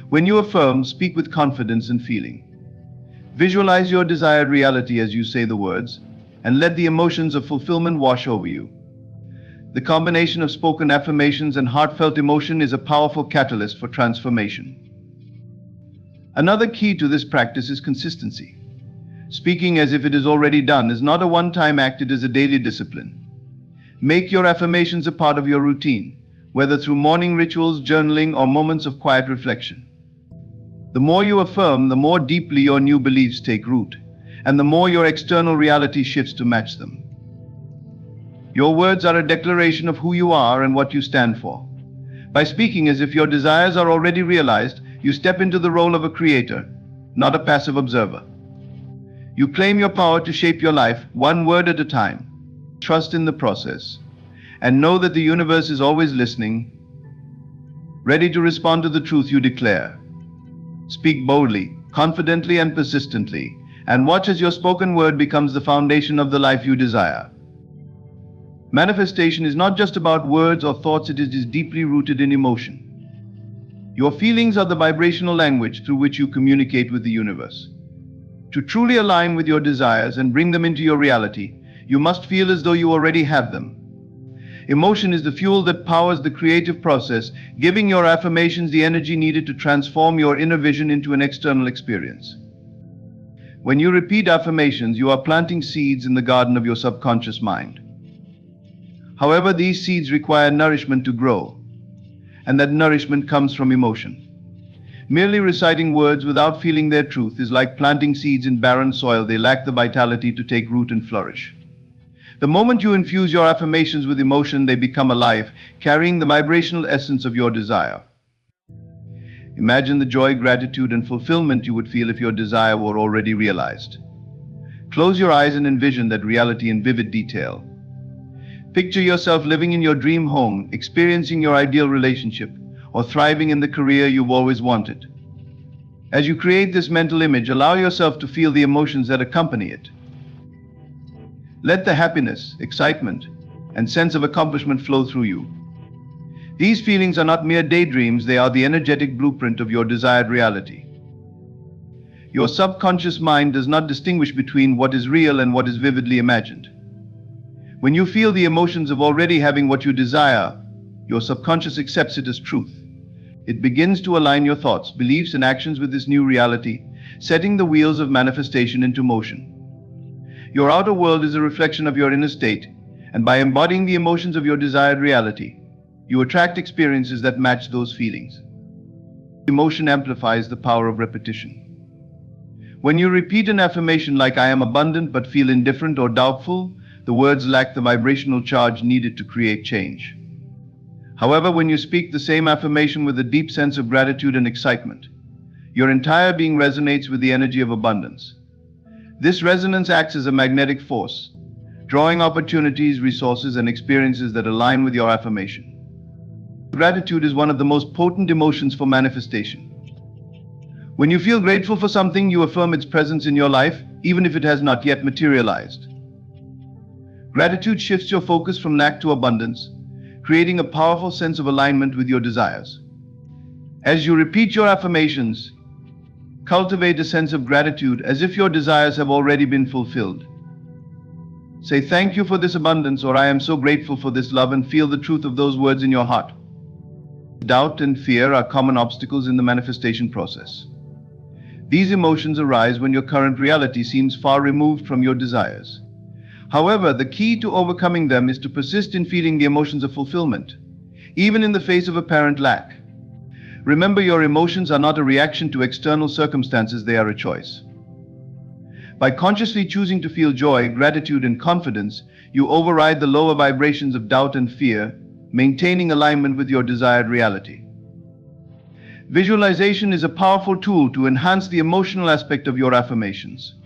When you affirm, speak with confidence and feeling. Visualize your desired reality as you say the words, and let the emotions of fulfillment wash over you. The combination of spoken affirmations and heartfelt emotion is a powerful catalyst for transformation. Another key to this practice is consistency. Speaking as if it is already done is not a one-time act, it is a daily discipline. Make your affirmations a part of your routine, whether through morning rituals, journaling, or moments of quiet reflection. The more you affirm, the more deeply your new beliefs take root, and the more your external reality shifts to match them. Your words are a declaration of who you are and what you stand for. By speaking as if your desires are already realized, you step into the role of a creator, not a passive observer. You claim your power to shape your life, one word at a time. Trust in the process, and know that the universe is always listening, ready to respond to the truth you declare. Speak boldly, confidently, and persistently, and watch as your spoken word becomes the foundation of the life you desire. Manifestation is not just about words or thoughts, it is deeply rooted in emotion. Your feelings are the vibrational language through which you communicate with the universe. To truly align with your desires and bring them into your reality, you must feel as though you already have them. Emotion is the fuel that powers the creative process, giving your affirmations the energy needed to transform your inner vision into an external experience. When you repeat affirmations, you are planting seeds in the garden of your subconscious mind. However, these seeds require nourishment to grow, and that nourishment comes from emotion. Merely reciting words without feeling their truth is like planting seeds in barren soil. They lack the vitality to take root and flourish. The moment you infuse your affirmations with emotion, they become alive, carrying the vibrational essence of your desire. Imagine the joy, gratitude, and fulfillment you would feel if your desire were already realized. Close your eyes and envision that reality in vivid detail. Picture yourself living in your dream home, experiencing your ideal relationship, or thriving in the career you've always wanted. As you create this mental image, allow yourself to feel the emotions that accompany it. Let the happiness, excitement, and sense of accomplishment flow through you. These feelings are not mere daydreams, they are the energetic blueprint of your desired reality. Your subconscious mind does not distinguish between what is real and what is vividly imagined. When you feel the emotions of already having what you desire, your subconscious accepts it as truth. It begins to align your thoughts, beliefs, and actions with this new reality, setting the wheels of manifestation into motion. Your outer world is a reflection of your inner state, and by embodying the emotions of your desired reality, you attract experiences that match those feelings. Emotion amplifies the power of repetition. When you repeat an affirmation like "I am abundant" but feel indifferent or doubtful, the words lack the vibrational charge needed to create change. However, when you speak the same affirmation with a deep sense of gratitude and excitement, your entire being resonates with the energy of abundance. This resonance acts as a magnetic force, drawing opportunities, resources, and experiences that align with your affirmation. Gratitude is one of the most potent emotions for manifestation. When you feel grateful for something, you affirm its presence in your life, even if it has not yet materialized. Gratitude shifts your focus from lack to abundance, creating a powerful sense of alignment with your desires. As you repeat your affirmations, cultivate a sense of gratitude as if your desires have already been fulfilled. Say "Thank you for this abundance" or "I am so grateful for this love," and feel the truth of those words in your heart. Doubt and fear are common obstacles in the manifestation process. These emotions arise when your current reality seems far removed from your desires. However, the key to overcoming them is to persist in feeling the emotions of fulfillment, even in the face of apparent lack. Remember, your emotions are not a reaction to external circumstances, they are a choice. By consciously choosing to feel joy, gratitude, and confidence, you override the lower vibrations of doubt and fear, maintaining alignment with your desired reality. Visualization is a powerful tool to enhance the emotional aspect of your affirmations.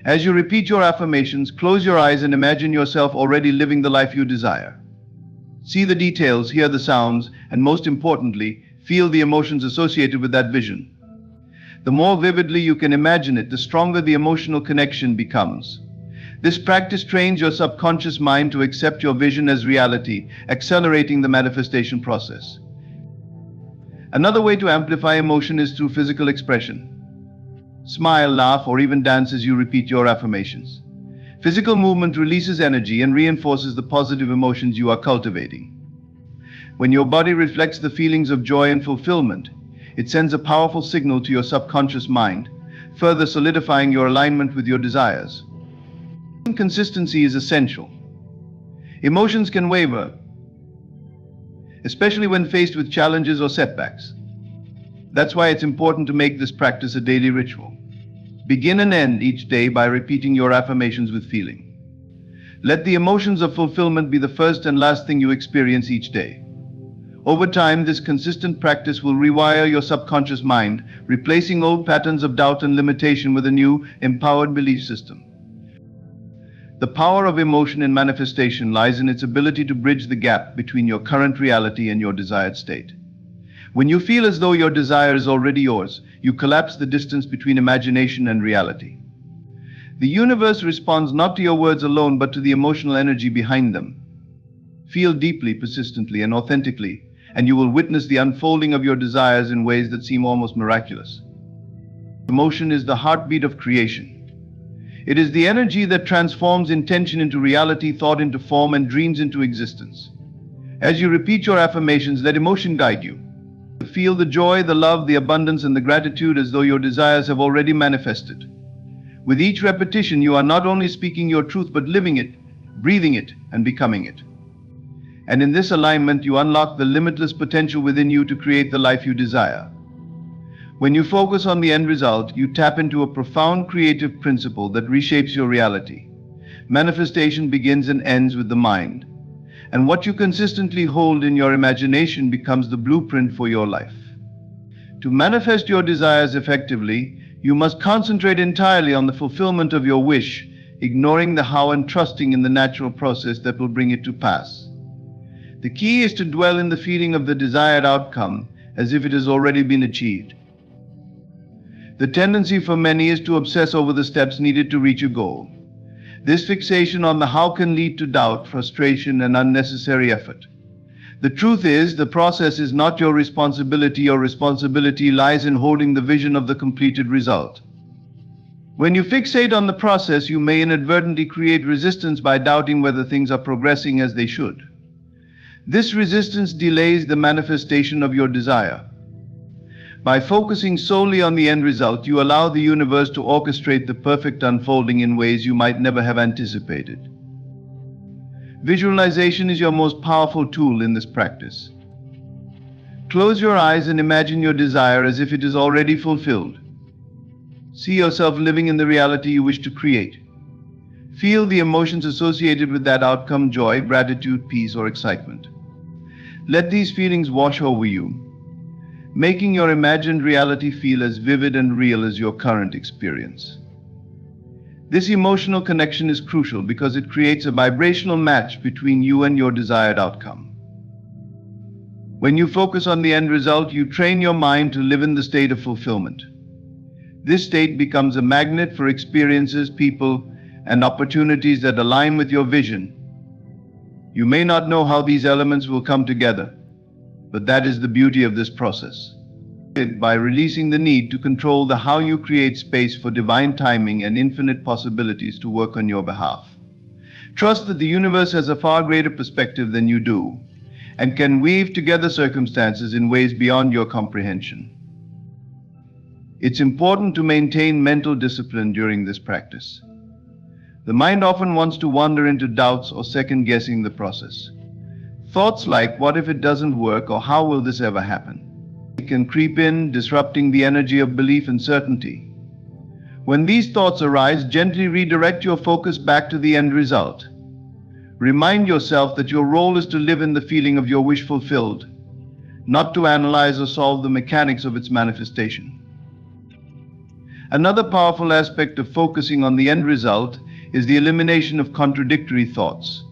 As you repeat your affirmations, close your eyes and imagine yourself already living the life you desire. See the details, hear the sounds, and most importantly, feel the emotions associated with that vision. The more vividly you can imagine it, the stronger the emotional connection becomes. This practice trains your subconscious mind to accept your vision as reality, accelerating the manifestation process. Another way to amplify emotion is through physical expression. Smile, laugh, or even dance as you repeat your affirmations. Physical movement releases energy and reinforces the positive emotions you are cultivating. When your body reflects the feelings of joy and fulfillment, it sends a powerful signal to your subconscious mind, further solidifying your alignment with your desires. Consistency is essential. Emotions can waver, especially when faced with challenges or setbacks. That's why it's important to make this practice a daily ritual. Begin and end each day by repeating your affirmations with feeling. Let the emotions of fulfillment be the first and last thing you experience each day. Over time, this consistent practice will rewire your subconscious mind, replacing old patterns of doubt and limitation with a new, empowered belief system. The power of emotion in manifestation lies in its ability to bridge the gap between your current reality and your desired state. When you feel as though your desire is already yours, you collapse the distance between imagination and reality. The universe responds not to your words alone, but to the emotional energy behind them. Feel deeply, persistently, and authentically, and you will witness the unfolding of your desires in ways that seem almost miraculous. Emotion is the heartbeat of creation. It is the energy that transforms intention into reality, thought into form, and dreams into existence. As you repeat your affirmations, let emotion guide you. Feel the joy, the love, the abundance, and the gratitude as though your desires have already manifested. With each repetition, you are not only speaking your truth, but living it, breathing it, and becoming it. And in this alignment, you unlock the limitless potential within you to create the life you desire. When you focus on the end result, you tap into a profound creative principle that reshapes your reality. Manifestation begins and ends with the mind, and what you consistently hold in your imagination becomes the blueprint for your life. To manifest your desires effectively, you must concentrate entirely on the fulfillment of your wish, ignoring the how and trusting in the natural process that will bring it to pass. The key is to dwell in the feeling of the desired outcome as if it has already been achieved. The tendency for many is to obsess over the steps needed to reach a goal. This fixation on the how can lead to doubt, frustration, and unnecessary effort. The truth is, the process is not your responsibility. Your responsibility lies in holding the vision of the completed result. When you fixate on the process, you may inadvertently create resistance by doubting whether things are progressing as they should. This resistance delays the manifestation of your desire. By focusing solely on the end result, you allow the universe to orchestrate the perfect unfolding in ways you might never have anticipated. Visualization is your most powerful tool in this practice. Close your eyes and imagine your desire as if it is already fulfilled. See yourself living in the reality you wish to create. Feel the emotions associated with that outcome: joy, gratitude, peace, or excitement. Let these feelings wash over you, making your imagined reality feel as vivid and real as your current experience. This emotional connection is crucial because it creates a vibrational match between you and your desired outcome. When you focus on the end result, you train your mind to live in the state of fulfillment. This state becomes a magnet for experiences, people, and opportunities that align with your vision. You may not know how these elements will come together, but that is the beauty of this process. By releasing the need to control the how, you create space for divine timing and infinite possibilities to work on your behalf. Trust that the universe has a far greater perspective than you do, and can weave together circumstances in ways beyond your comprehension. It's important to maintain mental discipline during this practice. The mind often wants to wander into doubts or second-guessing the process. Thoughts like, what if it doesn't work, or how will this ever happen? It can creep in, disrupting the energy of belief and certainty. When these thoughts arise, gently redirect your focus back to the end result. Remind yourself that your role is to live in the feeling of your wish fulfilled, not to analyze or solve the mechanics of its manifestation. Another powerful aspect of focusing on the end result is the elimination of contradictory thoughts.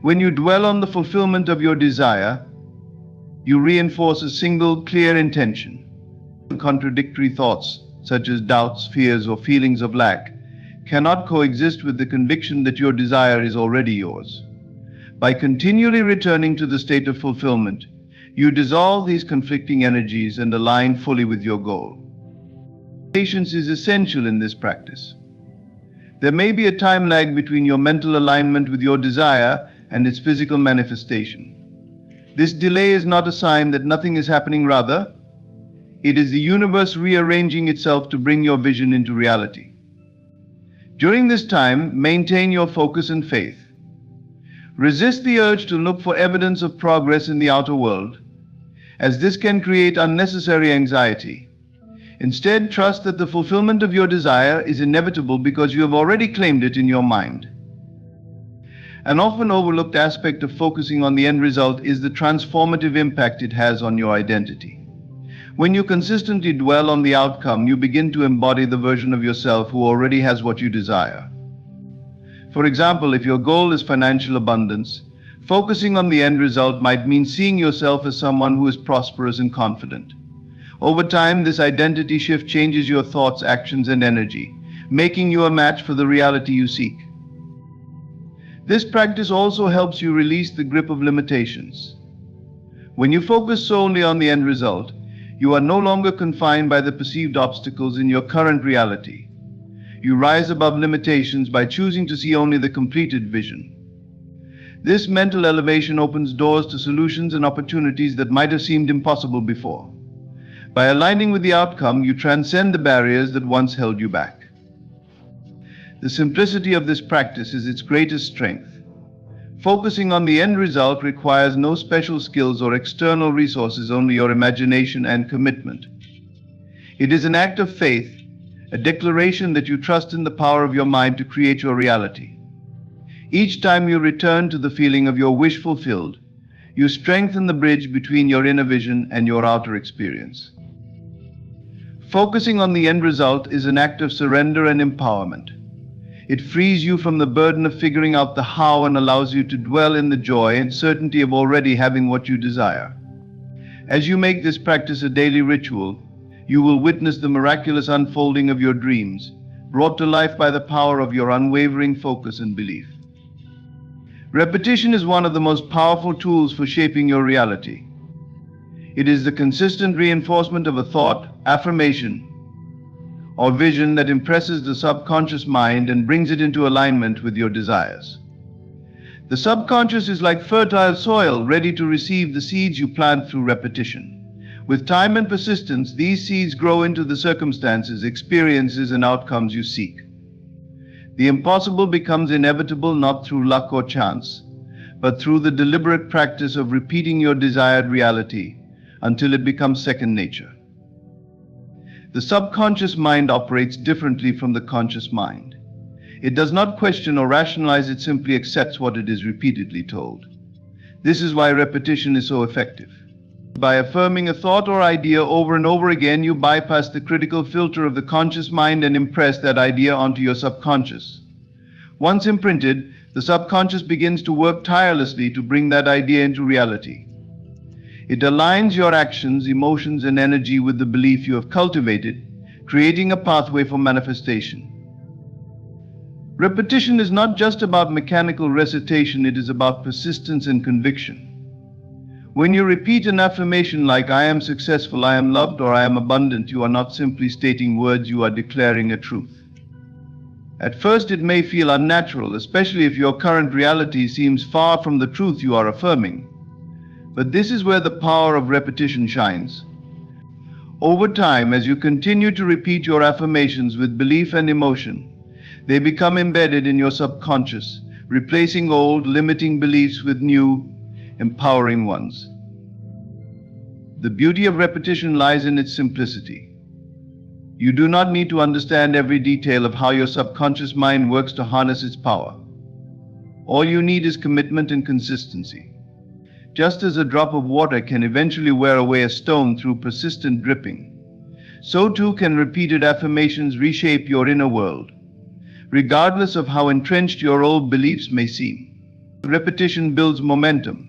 When you dwell on the fulfillment of your desire, you reinforce a single, clear intention. Contradictory thoughts, such as doubts, fears, or feelings of lack, cannot coexist with the conviction that your desire is already yours. By continually returning to the state of fulfillment, you dissolve these conflicting energies and align fully with your goal. Patience is essential in this practice. There may be a time lag between your mental alignment with your desire and its physical manifestation. This delay is not a sign that nothing is happening. Rather, it is the universe rearranging itself to bring your vision into reality. During this time, maintain your focus and faith. Resist the urge to look for evidence of progress in the outer world, as this can create unnecessary anxiety. Instead, trust that the fulfillment of your desire is inevitable because you have already claimed it in your mind. An often overlooked aspect of focusing on the end result is the transformative impact it has on your identity. When you consistently dwell on the outcome, you begin to embody the version of yourself who already has what you desire. For example, if your goal is financial abundance, focusing on the end result might mean seeing yourself as someone who is prosperous and confident. Over time, this identity shift changes your thoughts, actions, and energy, making you a match for the reality you seek. This practice also helps you release the grip of limitations. When you focus solely on the end result, you are no longer confined by the perceived obstacles in your current reality. You rise above limitations by choosing to see only the completed vision. This mental elevation opens doors to solutions and opportunities that might have seemed impossible before. By aligning with the outcome, you transcend the barriers that once held you back. The simplicity of this practice is its greatest strength. Focusing on the end result requires no special skills or external resources, only your imagination and commitment. It is an act of faith, a declaration that you trust in the power of your mind to create your reality. Each time you return to the feeling of your wish fulfilled, you strengthen the bridge between your inner vision and your outer experience. Focusing on the end result is an act of surrender and empowerment. It frees you from the burden of figuring out the how and allows you to dwell in the joy and certainty of already having what you desire. As you make this practice a daily ritual, you will witness the miraculous unfolding of your dreams, brought to life by the power of your unwavering focus and belief. Repetition is one of the most powerful tools for shaping your reality. It is the consistent reinforcement of a thought, affirmation, or vision that impresses the subconscious mind and brings it into alignment with your desires. The subconscious is like fertile soil, ready to receive the seeds you plant through repetition. With time and persistence, these seeds grow into the circumstances, experiences, and outcomes you seek. The impossible becomes inevitable not through luck or chance, but through the deliberate practice of repeating your desired reality until it becomes second nature. The subconscious mind operates differently from the conscious mind. It does not question or rationalize, it simply accepts what it is repeatedly told. This is why repetition is so effective. By affirming a thought or idea over and over again, you bypass the critical filter of the conscious mind and impress that idea onto your subconscious. Once imprinted, the subconscious begins to work tirelessly to bring that idea into reality. It aligns your actions, emotions, and energy with the belief you have cultivated, creating a pathway for manifestation. Repetition is not just about mechanical recitation, it is about persistence and conviction. When you repeat an affirmation like "I am successful, I am loved," or "I am abundant," you are not simply stating words, you are declaring a truth. At first it may feel unnatural, especially if your current reality seems far from the truth you are affirming. But this is where the power of repetition shines. Over time, as you continue to repeat your affirmations with belief and emotion, they become embedded in your subconscious, replacing old, limiting beliefs with new, empowering ones. The beauty of repetition lies in its simplicity. You do not need to understand every detail of how your subconscious mind works to harness its power. All you need is commitment and consistency. Just as a drop of water can eventually wear away a stone through persistent dripping, so too can repeated affirmations reshape your inner world, regardless of how entrenched your old beliefs may seem. Repetition builds momentum,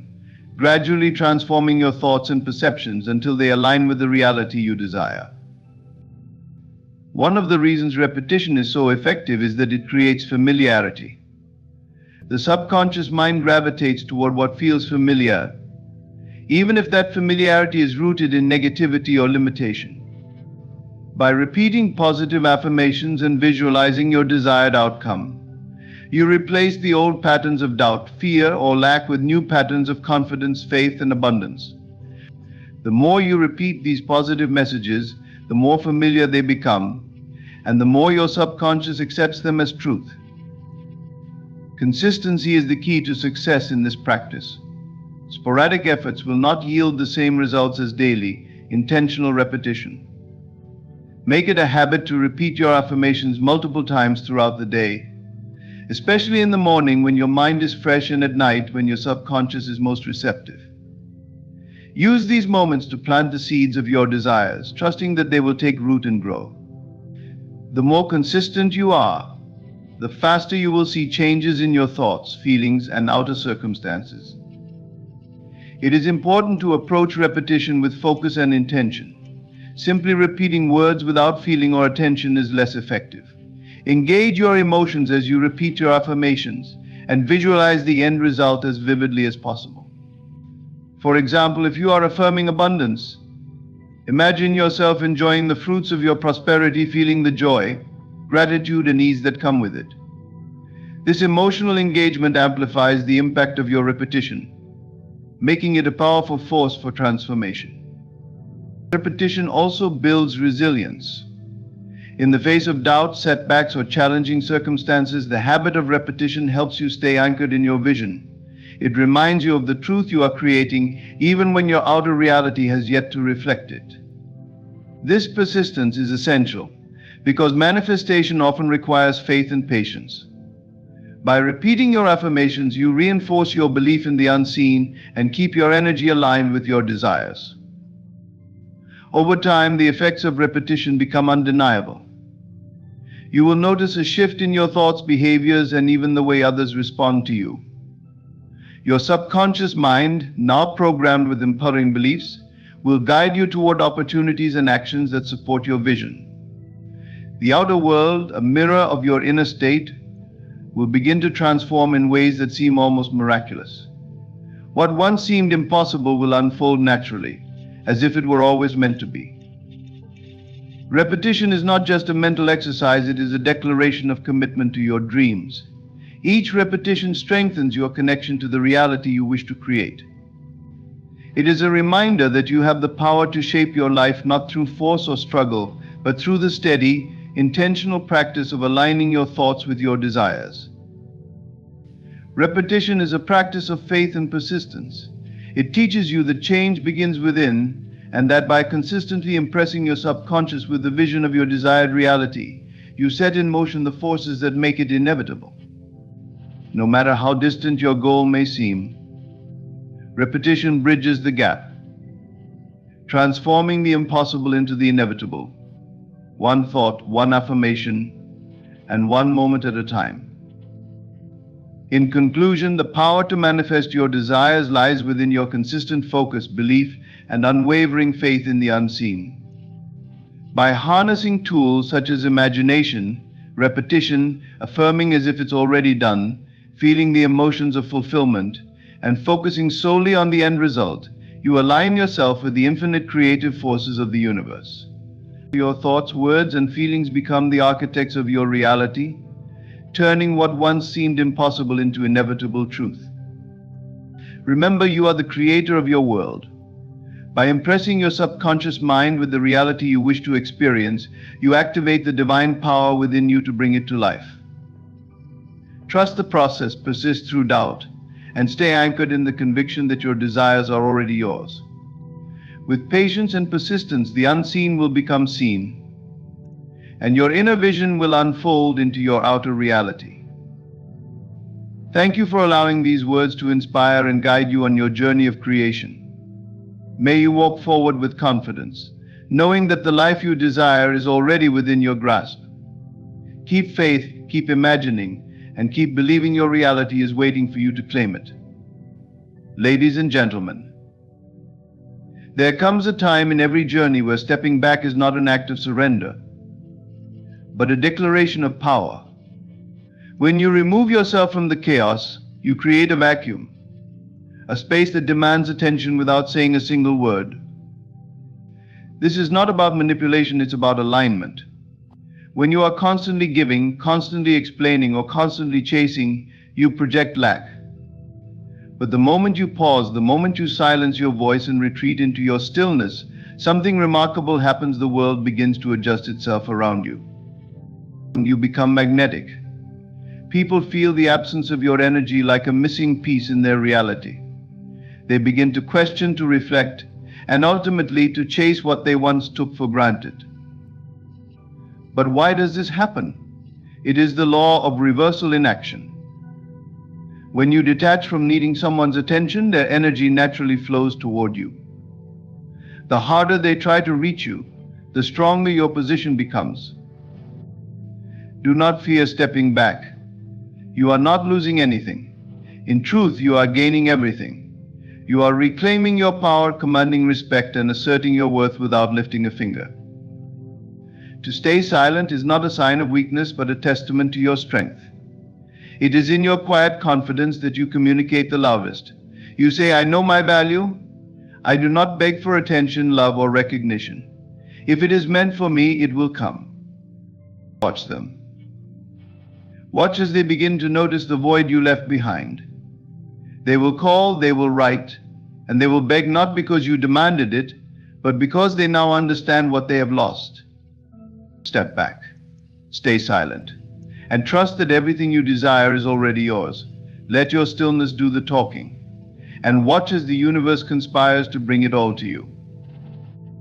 gradually transforming your thoughts and perceptions until they align with the reality you desire. One of the reasons repetition is so effective is that it creates familiarity. The subconscious mind gravitates toward what feels familiar, even if that familiarity is rooted in negativity or limitation. By repeating positive affirmations and visualizing your desired outcome, you replace the old patterns of doubt, fear, or lack with new patterns of confidence, faith, and abundance. The more you repeat these positive messages, the more familiar they become, and the more your subconscious accepts them as truth. Consistency is the key to success in this practice. Sporadic efforts will not yield the same results as daily, intentional repetition. Make it a habit to repeat your affirmations multiple times throughout the day, especially in the morning when your mind is fresh and at night when your subconscious is most receptive. Use these moments to plant the seeds of your desires, trusting that they will take root and grow. The more consistent you are, the faster you will see changes in your thoughts, feelings, and outer circumstances. It is important to approach repetition with focus and intention. Simply repeating words without feeling or attention is less effective. Engage your emotions as you repeat your affirmations and visualize the end result as vividly as possible. For example, if you are affirming abundance, imagine yourself enjoying the fruits of your prosperity, feeling the joy, gratitude, and ease that come with it. This emotional engagement amplifies the impact of your repetition, making it a powerful force for transformation. Repetition also builds resilience. In the face of doubt, setbacks, or challenging circumstances, the habit of repetition helps you stay anchored in your vision. It reminds you of the truth you are creating, even when your outer reality has yet to reflect it. This persistence is essential, because manifestation often requires faith and patience. By repeating your affirmations, you reinforce your belief in the unseen and keep your energy aligned with your desires. Over time, the effects of repetition become undeniable. You will notice a shift in your thoughts, behaviors, and even the way others respond to you. Your subconscious mind, now programmed with empowering beliefs, will guide you toward opportunities and actions that support your vision. The outer world, a mirror of your inner state, will begin to transform in ways that seem almost miraculous. What once seemed impossible will unfold naturally, as if it were always meant to be. Repetition is not just a mental exercise, it is a declaration of commitment to your dreams. Each repetition strengthens your connection to the reality you wish to create. It is a reminder that you have the power to shape your life not through force or struggle, but through the steady, intentional practice of aligning your thoughts with your desires. Repetition is a practice of faith and persistence. It teaches you that change begins within, and that by consistently impressing your subconscious with the vision of your desired reality, you set in motion the forces that make it inevitable. No matter how distant your goal may seem, repetition bridges the gap, transforming the impossible into the inevitable. One thought, one affirmation, and one moment at a time. In conclusion, the power to manifest your desires lies within your consistent focus, belief, and unwavering faith in the unseen. By harnessing tools such as imagination, repetition, affirming as if it's already done, feeling the emotions of fulfillment, and focusing solely on the end result, you align yourself with the infinite creative forces of the universe. Your thoughts, words, and feelings become the architects of your reality, turning what once seemed impossible into inevitable truth. Remember, you are the creator of your world. By impressing your subconscious mind with the reality you wish to experience, you activate the divine power within you to bring it to life. Trust the process, persist through doubt, and stay anchored in the conviction that your desires are already yours. With patience and persistence, the unseen will become seen, and your inner vision will unfold into your outer reality. Thank you for allowing these words to inspire and guide you on your journey of creation. May you walk forward with confidence, knowing that the life you desire is already within your grasp. Keep faith, keep imagining, and keep believing your reality is waiting for you to claim it. Ladies and gentlemen, there comes a time in every journey where stepping back is not an act of surrender, but a declaration of power. When you remove yourself from the chaos, you create a vacuum, a space that demands attention without saying a single word. This is not about manipulation, it's about alignment. When you are constantly giving, constantly explaining, or constantly chasing, you project lack. But the moment you pause, the moment you silence your voice and retreat into your stillness, something remarkable happens. The world begins to adjust itself around you. You become magnetic. People feel the absence of your energy like a missing piece in their reality. They begin to question, to reflect, and ultimately to chase what they once took for granted. But why does this happen? It is the law of reversal in action. When you detach from needing someone's attention, their energy naturally flows toward you. The harder they try to reach you, the stronger your position becomes. Do not fear stepping back. You are not losing anything. In truth, you are gaining everything. You are reclaiming your power, commanding respect, and asserting your worth without lifting a finger. To stay silent is not a sign of weakness, but a testament to your strength. It is in your quiet confidence that you communicate the loudest. You say, I know my value. I do not beg for attention, love, or recognition. If it is meant for me, it will come. Watch them. Watch as they begin to notice the void you left behind. They will call, they will write, and they will beg not because you demanded it, but because they now understand what they have lost. Step back, stay silent, and trust that everything you desire is already yours. Let your stillness do the talking, and watch as the universe conspires to bring it all to you.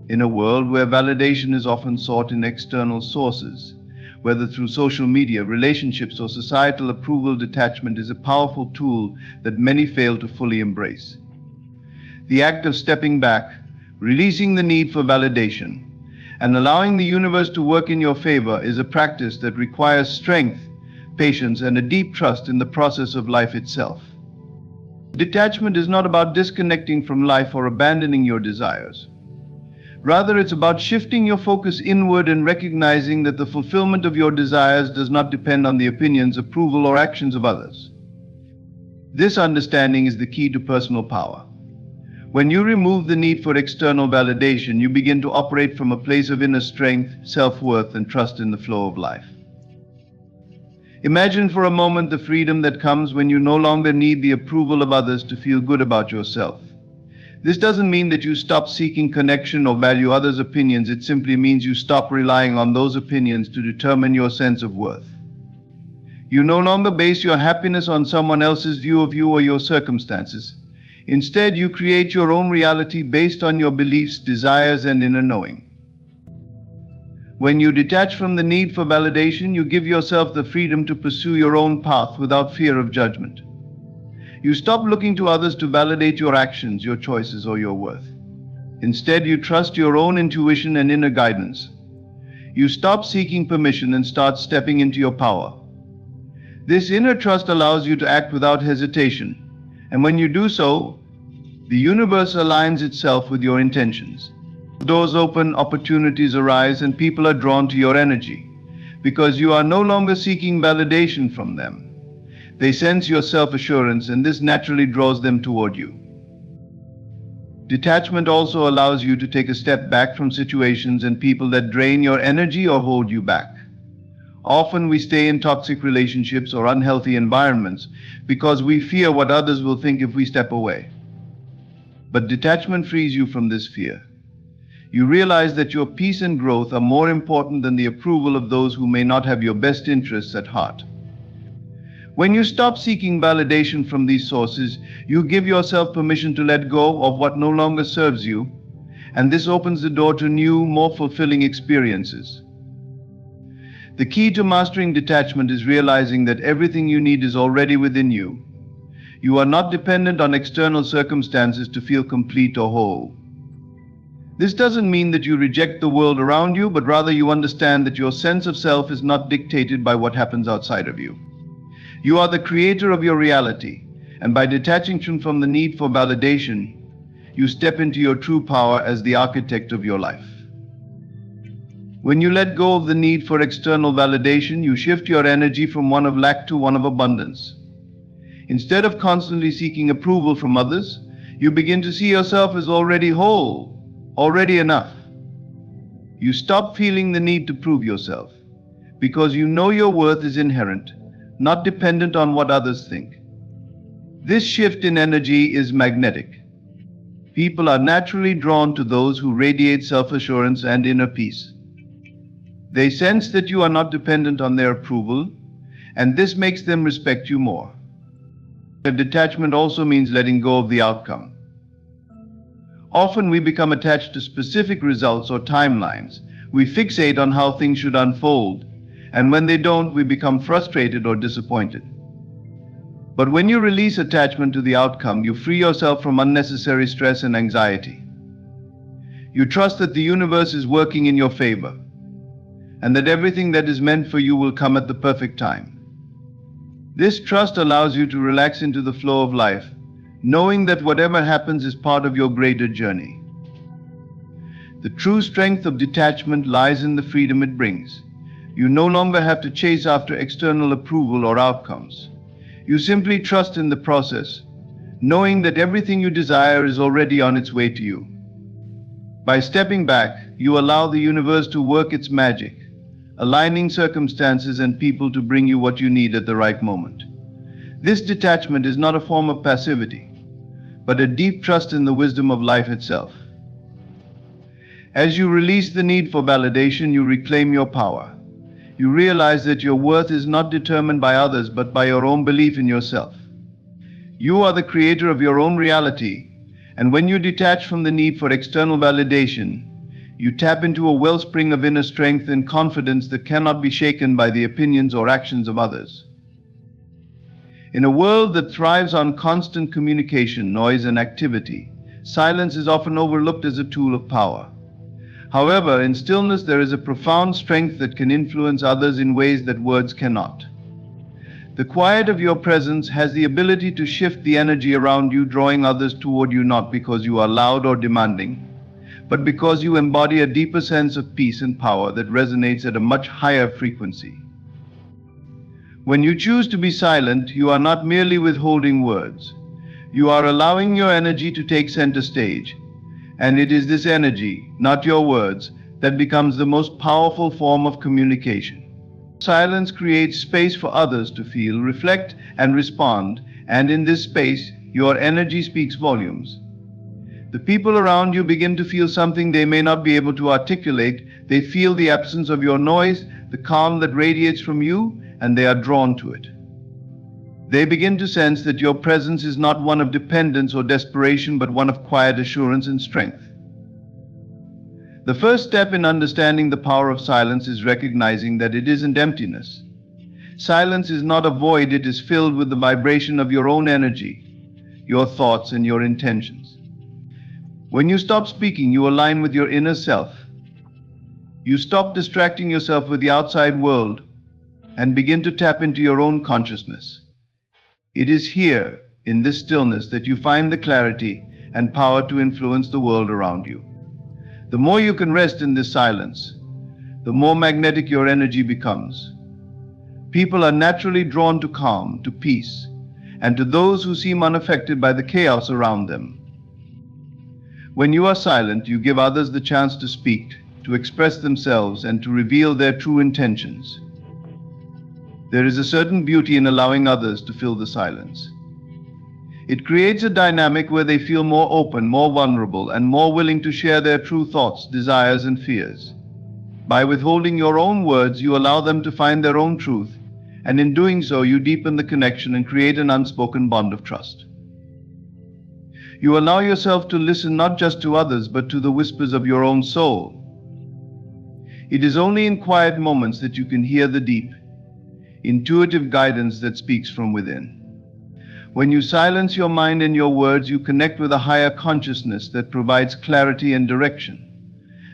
In a world where validation is often sought in external sources, whether through social media, relationships, or societal approval, detachment is a powerful tool that many fail to fully embrace. The act of stepping back, releasing the need for validation, and allowing the universe to work in your favor is a practice that requires strength, patience, and a deep trust in the process of life itself. Detachment is not about disconnecting from life or abandoning your desires. Rather, it's about shifting your focus inward and recognizing that the fulfillment of your desires does not depend on the opinions, approval, or actions of others. This understanding is the key to personal power. When you remove the need for external validation, you begin to operate from a place of inner strength, self-worth, and trust in the flow of life. Imagine for a moment the freedom that comes when you no longer need the approval of others to feel good about yourself. This doesn't mean that you stop seeking connection or value others' opinions. It simply means you stop relying on those opinions to determine your sense of worth. You no longer base your happiness on someone else's view of you or your circumstances. Instead, you create your own reality based on your beliefs, desires, and inner knowing. When you detach from the need for validation, you give yourself the freedom to pursue your own path without fear of judgment. You stop looking to others to validate your actions, your choices, or your worth. Instead, you trust your own intuition and inner guidance. You stop seeking permission and start stepping into your power. This inner trust allows you to act without hesitation, and when you do so, the universe aligns itself with your intentions. Doors open, opportunities arise, and people are drawn to your energy, because you are no longer seeking validation from them. They sense your self-assurance, and this naturally draws them toward you. Detachment also allows you to take a step back from situations and people that drain your energy or hold you back. Often we stay in toxic relationships or unhealthy environments because we fear what others will think if we step away. But detachment frees you from this fear. You realize that your peace and growth are more important than the approval of those who may not have your best interests at heart. When you stop seeking validation from these sources, you give yourself permission to let go of what no longer serves you, and this opens the door to new, more fulfilling experiences. The key to mastering detachment is realizing that everything you need is already within you. You are not dependent on external circumstances to feel complete or whole. This doesn't mean that you reject the world around you, but rather you understand that your sense of self is not dictated by what happens outside of you. You are the creator of your reality, and by detaching from the need for validation, you step into your true power as the architect of your life. When you let go of the need for external validation, you shift your energy from one of lack to one of abundance. Instead of constantly seeking approval from others, you begin to see yourself as already whole, already enough. You stop feeling the need to prove yourself, because you know your worth is inherent, not dependent on what others think. This shift in energy is magnetic. People are naturally drawn to those who radiate self-assurance and inner peace. They sense that you are not dependent on their approval, and this makes them respect you more. Detachment also means letting go of the outcome. Often we become attached to specific results or timelines. We fixate on how things should unfold, and when they don't, we become frustrated or disappointed. But when you release attachment to the outcome, you free yourself from unnecessary stress and anxiety. You trust that the universe is working in your favor, and that everything that is meant for you will come at the perfect time. This trust allows you to relax into the flow of life, knowing that whatever happens is part of your greater journey. The true strength of detachment lies in the freedom it brings. You no longer have to chase after external approval or outcomes. You simply trust in the process, knowing that everything you desire is already on its way to you. By stepping back, you allow the universe to work its magic, aligning circumstances and people to bring you what you need at the right moment. This detachment is not a form of passivity, but a deep trust in the wisdom of life itself. As you release the need for validation, you reclaim your power. You realize that your worth is not determined by others, but by your own belief in yourself. You are the creator of your own reality, and when you detach from the need for external validation, you tap into a wellspring of inner strength and confidence that cannot be shaken by the opinions or actions of others. In a world that thrives on constant communication, noise, and activity, silence is often overlooked as a tool of power. However, in stillness there is a profound strength that can influence others in ways that words cannot. The quiet of your presence has the ability to shift the energy around you, drawing others toward you not because you are loud or demanding, but because you embody a deeper sense of peace and power that resonates at a much higher frequency. When you choose to be silent, you are not merely withholding words. You are allowing your energy to take center stage. And it is this energy, not your words, that becomes the most powerful form of communication. Silence creates space for others to feel, reflect, and respond, and in this space, your energy speaks volumes. The people around you begin to feel something they may not be able to articulate. They feel the absence of your noise, the calm that radiates from you, and they are drawn to it. They begin to sense that your presence is not one of dependence or desperation, but one of quiet assurance and strength. The first step in understanding the power of silence is recognizing that it isn't emptiness. Silence is not a void, it is filled with the vibration of your own energy, your thoughts, and your intentions. When you stop speaking, you align with your inner self. You stop distracting yourself with the outside world and begin to tap into your own consciousness. It is here, in this stillness, that you find the clarity and power to influence the world around you. The more you can rest in this silence, the more magnetic your energy becomes. People are naturally drawn to calm, to peace, and to those who seem unaffected by the chaos around them. When you are silent, you give others the chance to speak, to express themselves, and to reveal their true intentions. There is a certain beauty in allowing others to fill the silence. It creates a dynamic where they feel more open, more vulnerable, and more willing to share their true thoughts, desires, and fears. By withholding your own words, you allow them to find their own truth, and in doing so, you deepen the connection and create an unspoken bond of trust. You allow yourself to listen not just to others, but to the whispers of your own soul. It is only in quiet moments that you can hear the deep, intuitive guidance that speaks from within. When you silence your mind and your words, you connect with a higher consciousness that provides clarity and direction.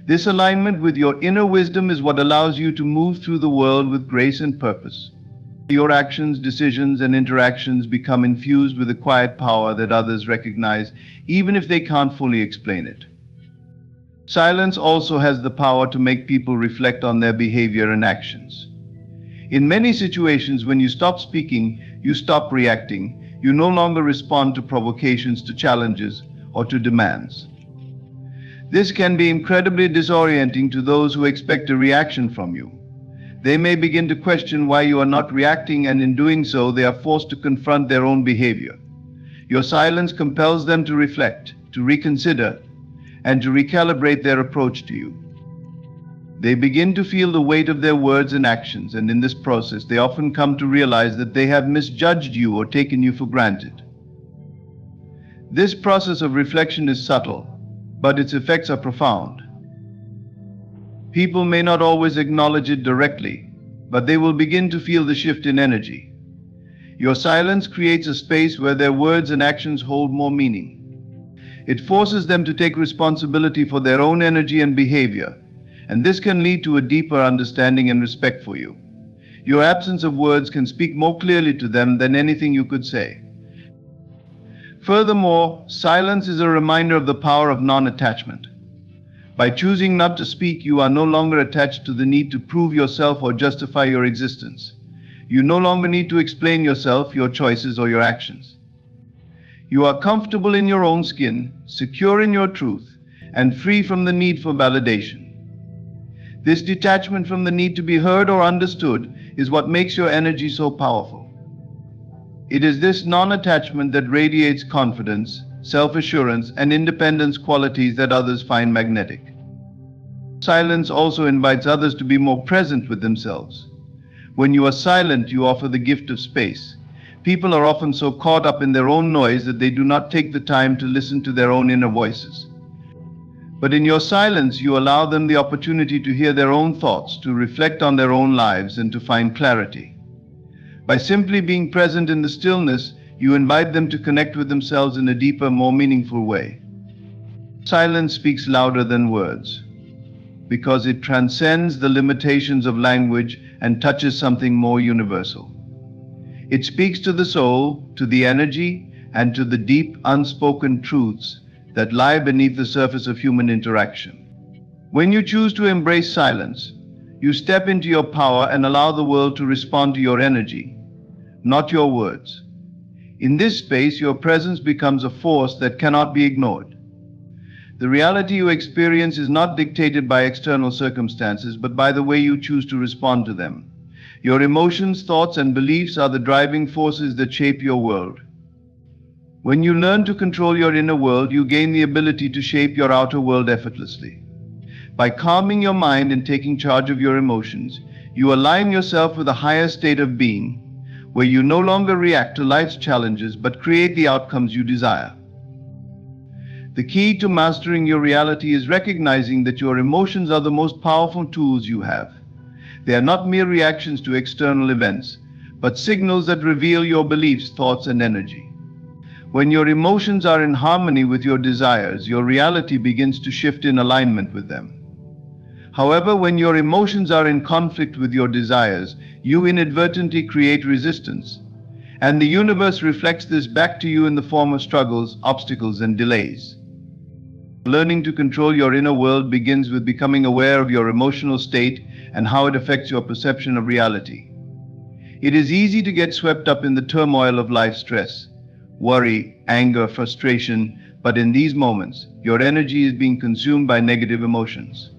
This alignment with your inner wisdom is what allows you to move through the world with grace and purpose. Your actions, decisions, and interactions become infused with a quiet power that others recognize, even if they can't fully explain it. Silence also has the power to make people reflect on their behavior and actions. In many situations, when you stop speaking, you stop reacting. You no longer respond to provocations, to challenges, or to demands. This can be incredibly disorienting to those who expect a reaction from you. They may begin to question why you are not reacting, and in doing so, they are forced to confront their own behavior. Your silence compels them to reflect, to reconsider, and to recalibrate their approach to you. They begin to feel the weight of their words and actions, and in this process, they often come to realize that they have misjudged you or taken you for granted. This process of reflection is subtle, but its effects are profound. People may not always acknowledge it directly, but they will begin to feel the shift in energy. Your silence creates a space where their words and actions hold more meaning. It forces them to take responsibility for their own energy and behavior, and this can lead to a deeper understanding and respect for you. Your absence of words can speak more clearly to them than anything you could say. Furthermore, silence is a reminder of the power of non-attachment. By choosing not to speak, you are no longer attached to the need to prove yourself or justify your existence. You no longer need to explain yourself, your choices, or your actions. You are comfortable in your own skin, secure in your truth, and free from the need for validation. This detachment from the need to be heard or understood is what makes your energy so powerful. It is this non-attachment that radiates confidence, self-assurance, and independence, qualities that others find magnetic. Silence also invites others to be more present with themselves. When you are silent, you offer the gift of space. People are often so caught up in their own noise that they do not take the time to listen to their own inner voices. But in your silence, you allow them the opportunity to hear their own thoughts, to reflect on their own lives, and to find clarity. By simply being present in the stillness, you invite them to connect with themselves in a deeper, more meaningful way. Silence speaks louder than words, because it transcends the limitations of language and touches something more universal. It speaks to the soul, to the energy, and to the deep, unspoken truths that lie beneath the surface of human interaction. When you choose to embrace silence, you step into your power and allow the world to respond to your energy, not your words. In this space, your presence becomes a force that cannot be ignored. The reality you experience is not dictated by external circumstances, but by the way you choose to respond to them. Your emotions, thoughts, and beliefs are the driving forces that shape your world. When you learn to control your inner world, you gain the ability to shape your outer world effortlessly. By calming your mind and taking charge of your emotions, you align yourself with a higher state of being, where you no longer react to life's challenges but create the outcomes you desire. The key to mastering your reality is recognizing that your emotions are the most powerful tools you have. They are not mere reactions to external events, but signals that reveal your beliefs, thoughts, and energy. When your emotions are in harmony with your desires, your reality begins to shift in alignment with them. However, when your emotions are in conflict with your desires, you inadvertently create resistance, and the universe reflects this back to you in the form of struggles, obstacles, and delays. Learning to control your inner world begins with becoming aware of your emotional state and how it affects your perception of reality. It is easy to get swept up in the turmoil of life's stress, worry, anger, frustration, but in these moments, your energy is being consumed by negative emotions.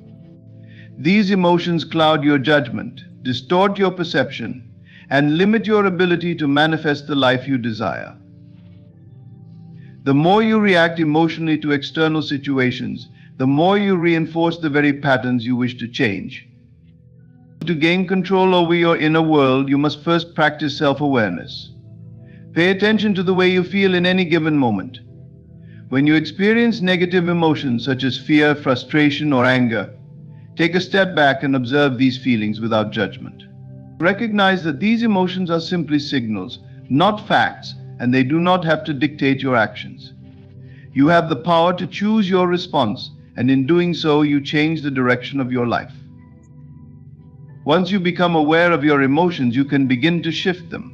These emotions cloud your judgment, distort your perception, and limit your ability to manifest the life you desire. The more you react emotionally to external situations, the more you reinforce the very patterns you wish to change. To gain control over your inner world, you must first practice self-awareness. Pay attention to the way you feel in any given moment. When you experience negative emotions such as fear, frustration, or anger, take a step back and observe these feelings without judgment. Recognize that these emotions are simply signals, not facts, and they do not have to dictate your actions. You have the power to choose your response, and in doing so, you change the direction of your life. Once you become aware of your emotions, you can begin to shift them.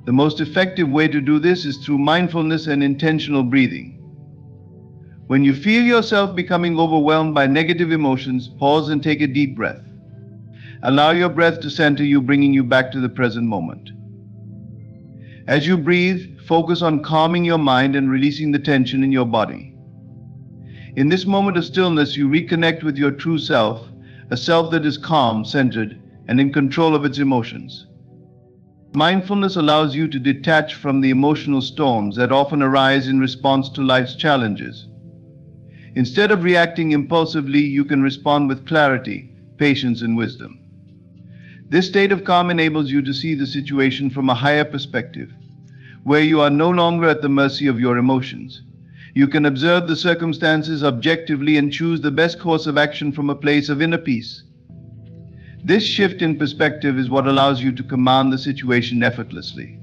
The most effective way to do this is through mindfulness and intentional breathing. When you feel yourself becoming overwhelmed by negative emotions, pause and take a deep breath. Allow your breath to center you, bringing you back to the present moment. As you breathe, focus on calming your mind and releasing the tension in your body. In this moment of stillness, you reconnect with your true self, a self that is calm, centered, and in control of its emotions. Mindfulness allows you to detach from the emotional storms that often arise in response to life's challenges. Instead of reacting impulsively, you can respond with clarity, patience, and wisdom. This state of calm enables you to see the situation from a higher perspective, where you are no longer at the mercy of your emotions. You can observe the circumstances objectively and choose the best course of action from a place of inner peace. This shift in perspective is what allows you to command the situation effortlessly.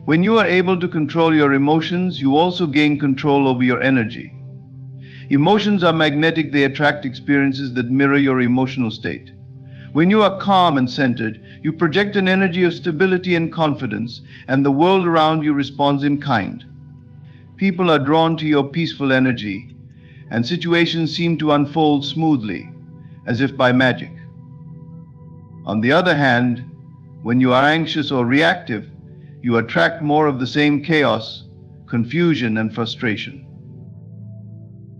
When you are able to control your emotions, you also gain control over your energy. Emotions are magnetic; they attract experiences that mirror your emotional state. When you are calm and centered, you project an energy of stability and confidence, and the world around you responds in kind. People are drawn to your peaceful energy, and situations seem to unfold smoothly, as if by magic. On the other hand, when you are anxious or reactive, you attract more of the same chaos, confusion, and frustration.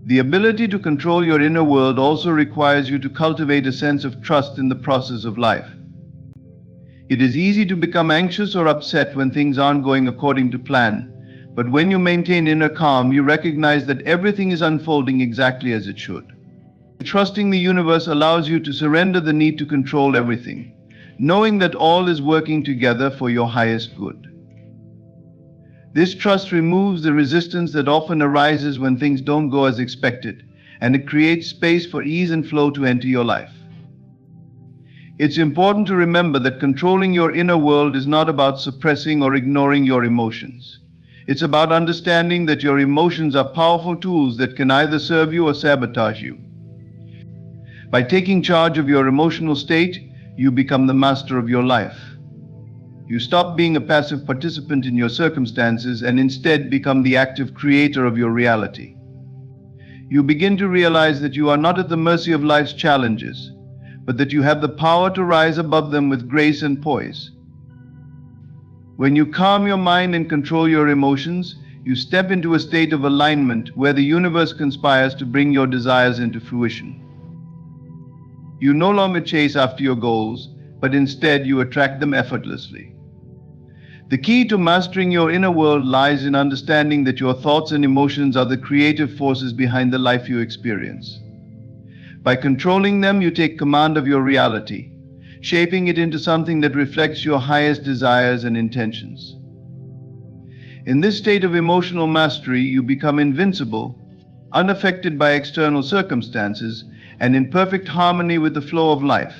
The ability to control your inner world also requires you to cultivate a sense of trust in the process of life. It is easy to become anxious or upset when things aren't going according to plan, but when you maintain inner calm, you recognize that everything is unfolding exactly as it should. Trusting the universe allows you to surrender the need to control everything, knowing that all is working together for your highest good. This trust removes the resistance that often arises when things don't go as expected, and it creates space for ease and flow to enter your life. It's important to remember that controlling your inner world is not about suppressing or ignoring your emotions. It's about understanding that your emotions are powerful tools that can either serve you or sabotage you. By taking charge of your emotional state, you become the master of your life. You stop being a passive participant in your circumstances and instead become the active creator of your reality. You begin to realize that you are not at the mercy of life's challenges, but that you have the power to rise above them with grace and poise. When you calm your mind and control your emotions, you step into a state of alignment where the universe conspires to bring your desires into fruition. You no longer chase after your goals, but instead you attract them effortlessly. The key to mastering your inner world lies in understanding that your thoughts and emotions are the creative forces behind the life you experience. By controlling them, you take command of your reality, shaping it into something that reflects your highest desires and intentions. In this state of emotional mastery, you become invincible, unaffected by external circumstances, and in perfect harmony with the flow of life.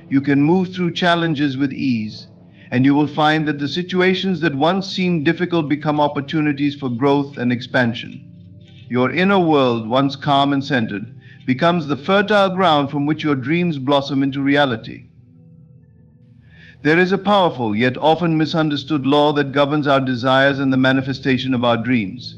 You can move through challenges with ease, and you will find that the situations that once seemed difficult become opportunities for growth and expansion. Your inner world, once calm and centered, becomes the fertile ground from which your dreams blossom into reality. There is a powerful yet often misunderstood law that governs our desires and the manifestation of our dreams.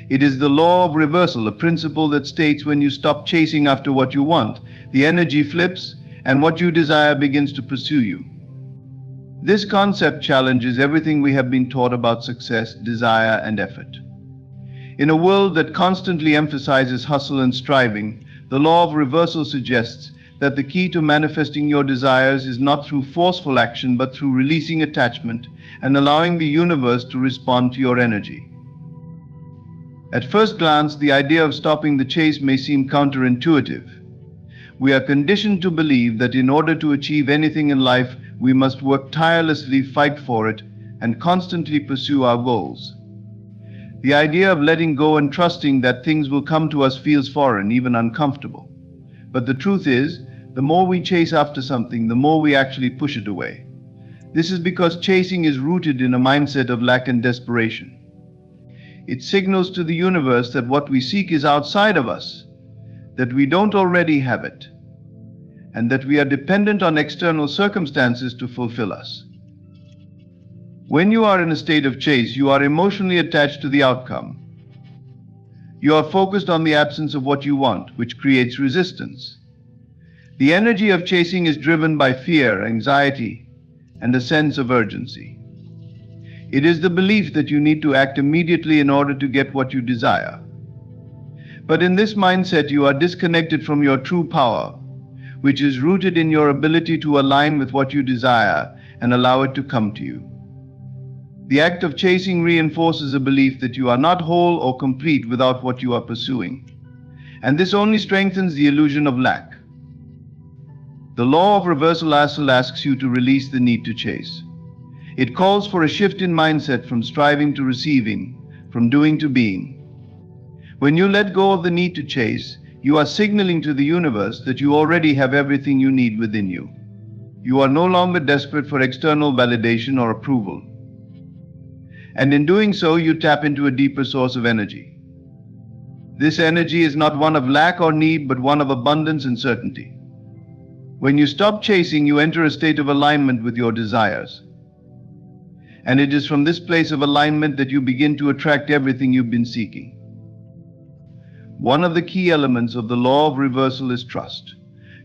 It is the law of reversal, a principle that states when you stop chasing after what you want, the energy flips and what you desire begins to pursue you. This concept challenges everything we have been taught about success, desire, and effort. In a world that constantly emphasizes hustle and striving, the law of reversal suggests that the key to manifesting your desires is not through forceful action but through releasing attachment and allowing the universe to respond to your energy. At first glance, the idea of stopping the chase may seem counterintuitive. We are conditioned to believe that in order to achieve anything in life, we must work tirelessly, fight for it, and constantly pursue our goals. The idea of letting go and trusting that things will come to us feels foreign, even uncomfortable. But the truth is, the more we chase after something, the more we actually push it away. This is because chasing is rooted in a mindset of lack and desperation. It signals to the universe that what we seek is outside of us, that we don't already have it, and that we are dependent on external circumstances to fulfill us. When you are in a state of chase, you are emotionally attached to the outcome. You are focused on the absence of what you want, which creates resistance. The energy of chasing is driven by fear, anxiety, and a sense of urgency. It is the belief that you need to act immediately in order to get what you desire. But in this mindset, you are disconnected from your true power, which is rooted in your ability to align with what you desire and allow it to come to you. The act of chasing reinforces a belief that you are not whole or complete without what you are pursuing, and this only strengthens the illusion of lack. The law of reversal asks you to release the need to chase. It calls for a shift in mindset from striving to receiving, from doing to being. When you let go of the need to chase, you are signaling to the universe that you already have everything you need within you. You are no longer desperate for external validation or approval. And in doing so, you tap into a deeper source of energy. This energy is not one of lack or need, but one of abundance and certainty. When you stop chasing, you enter a state of alignment with your desires. And it is from this place of alignment that you begin to attract everything you've been seeking. One of the key elements of the law of reversal is trust.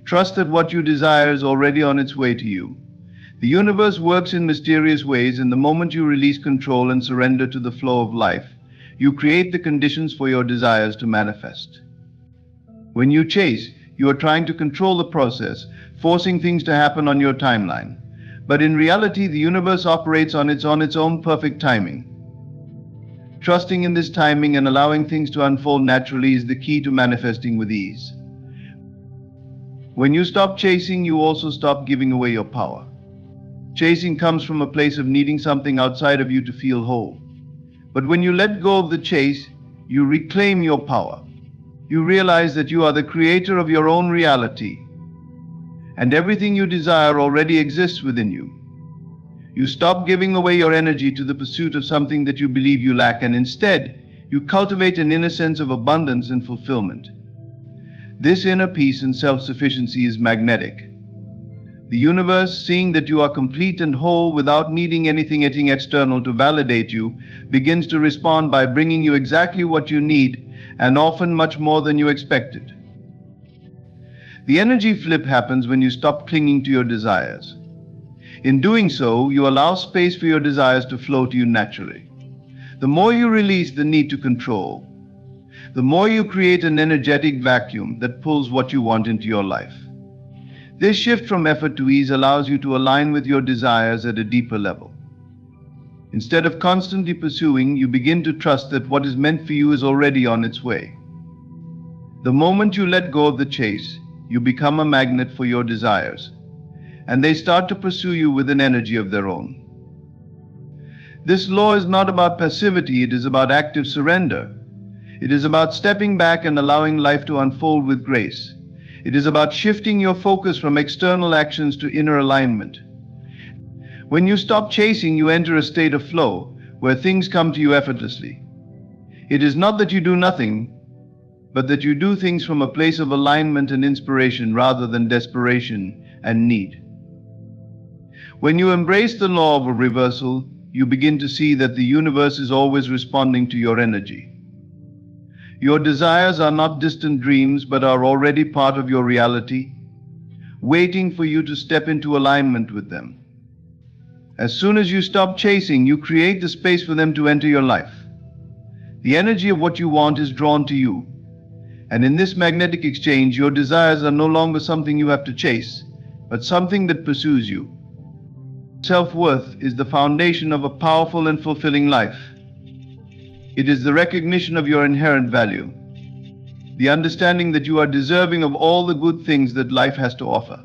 Trust that what you desire is already on its way to you. The universe works in mysterious ways, and the moment you release control and surrender to the flow of life, You create the conditions for your desires to manifest. When you chase, you are trying to control the process, forcing things to happen on your timeline. But in reality, the universe operates on its own perfect timing. Trusting in this timing and allowing things to unfold naturally is the key to manifesting with ease. When you stop chasing, you also stop giving away your power. Chasing comes from a place of needing something outside of you to feel whole. But when you let go of the chase, you reclaim your power. You realize that you are the creator of your own reality, and everything you desire already exists within you. You stop giving away your energy to the pursuit of something that you believe you lack, and instead, you cultivate an inner sense of abundance and fulfillment. This inner peace and self-sufficiency is magnetic. The universe, seeing that you are complete and whole without needing anything external to validate you, begins to respond by bringing you exactly what you need, and often much more than you expected. The energy flip happens when you stop clinging to your desires. In doing so, you allow space for your desires to flow to you naturally. The more you release the need to control, the more you create an energetic vacuum that pulls what you want into your life. This shift from effort to ease allows you to align with your desires at a deeper level. Instead of constantly pursuing, you begin to trust that what is meant for you is already on its way. The moment you let go of the chase, you become a magnet for your desires, and they start to pursue you with an energy of their own. This law is not about passivity, it is about active surrender. It is about stepping back and allowing life to unfold with grace. It is about shifting your focus from external actions to inner alignment. When you stop chasing, you enter a state of flow, where things come to you effortlessly. It is not that you do nothing, but that you do things from a place of alignment and inspiration rather than desperation and need. When you embrace the law of a reversal, you begin to see that the universe is always responding to your energy. Your desires are not distant dreams, but are already part of your reality, waiting for you to step into alignment with them. As soon as you stop chasing, you create the space for them to enter your life. The energy of what you want is drawn to you, and in this magnetic exchange, your desires are no longer something you have to chase, but something that pursues you. Self-worth is the foundation of a powerful and fulfilling life. It is the recognition of your inherent value, the understanding that you are deserving of all the good things that life has to offer.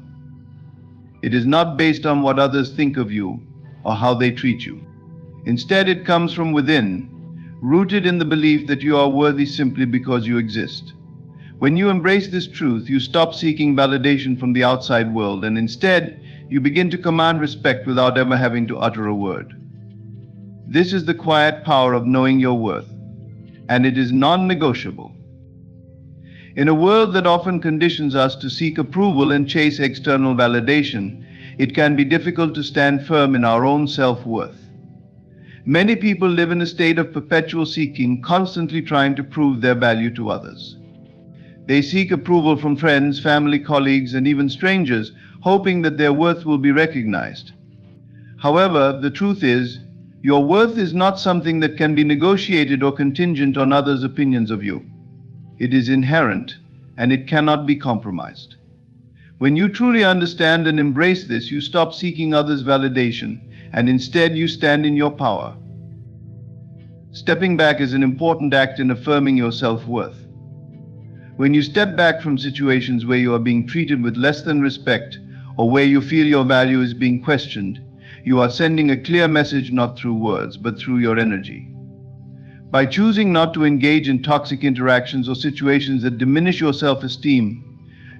It is not based on what others think of you or how they treat you. Instead, it comes from within, rooted in the belief that you are worthy simply because you exist. When you embrace this truth, you stop seeking validation from the outside world, and instead, you begin to command respect without ever having to utter a word. This is the quiet power of knowing your worth, and it is non-negotiable. In a world that often conditions us to seek approval and chase external validation, it can be difficult to stand firm in our own self-worth. Many people live in a state of perpetual seeking, constantly trying to prove their value to others. They seek approval from friends, family, colleagues, and even strangers, hoping that their worth will be recognized. However, the truth is, your worth is not something that can be negotiated or contingent on others' opinions of you. It is inherent, and it cannot be compromised. When you truly understand and embrace this, you stop seeking others' validation, and instead you stand in your power. Stepping back is an important act in affirming your self-worth. When you step back from situations where you are being treated with less than respect, or where you feel your value is being questioned, you are sending a clear message not through words, but through your energy. By choosing not to engage in toxic interactions or situations that diminish your self-esteem,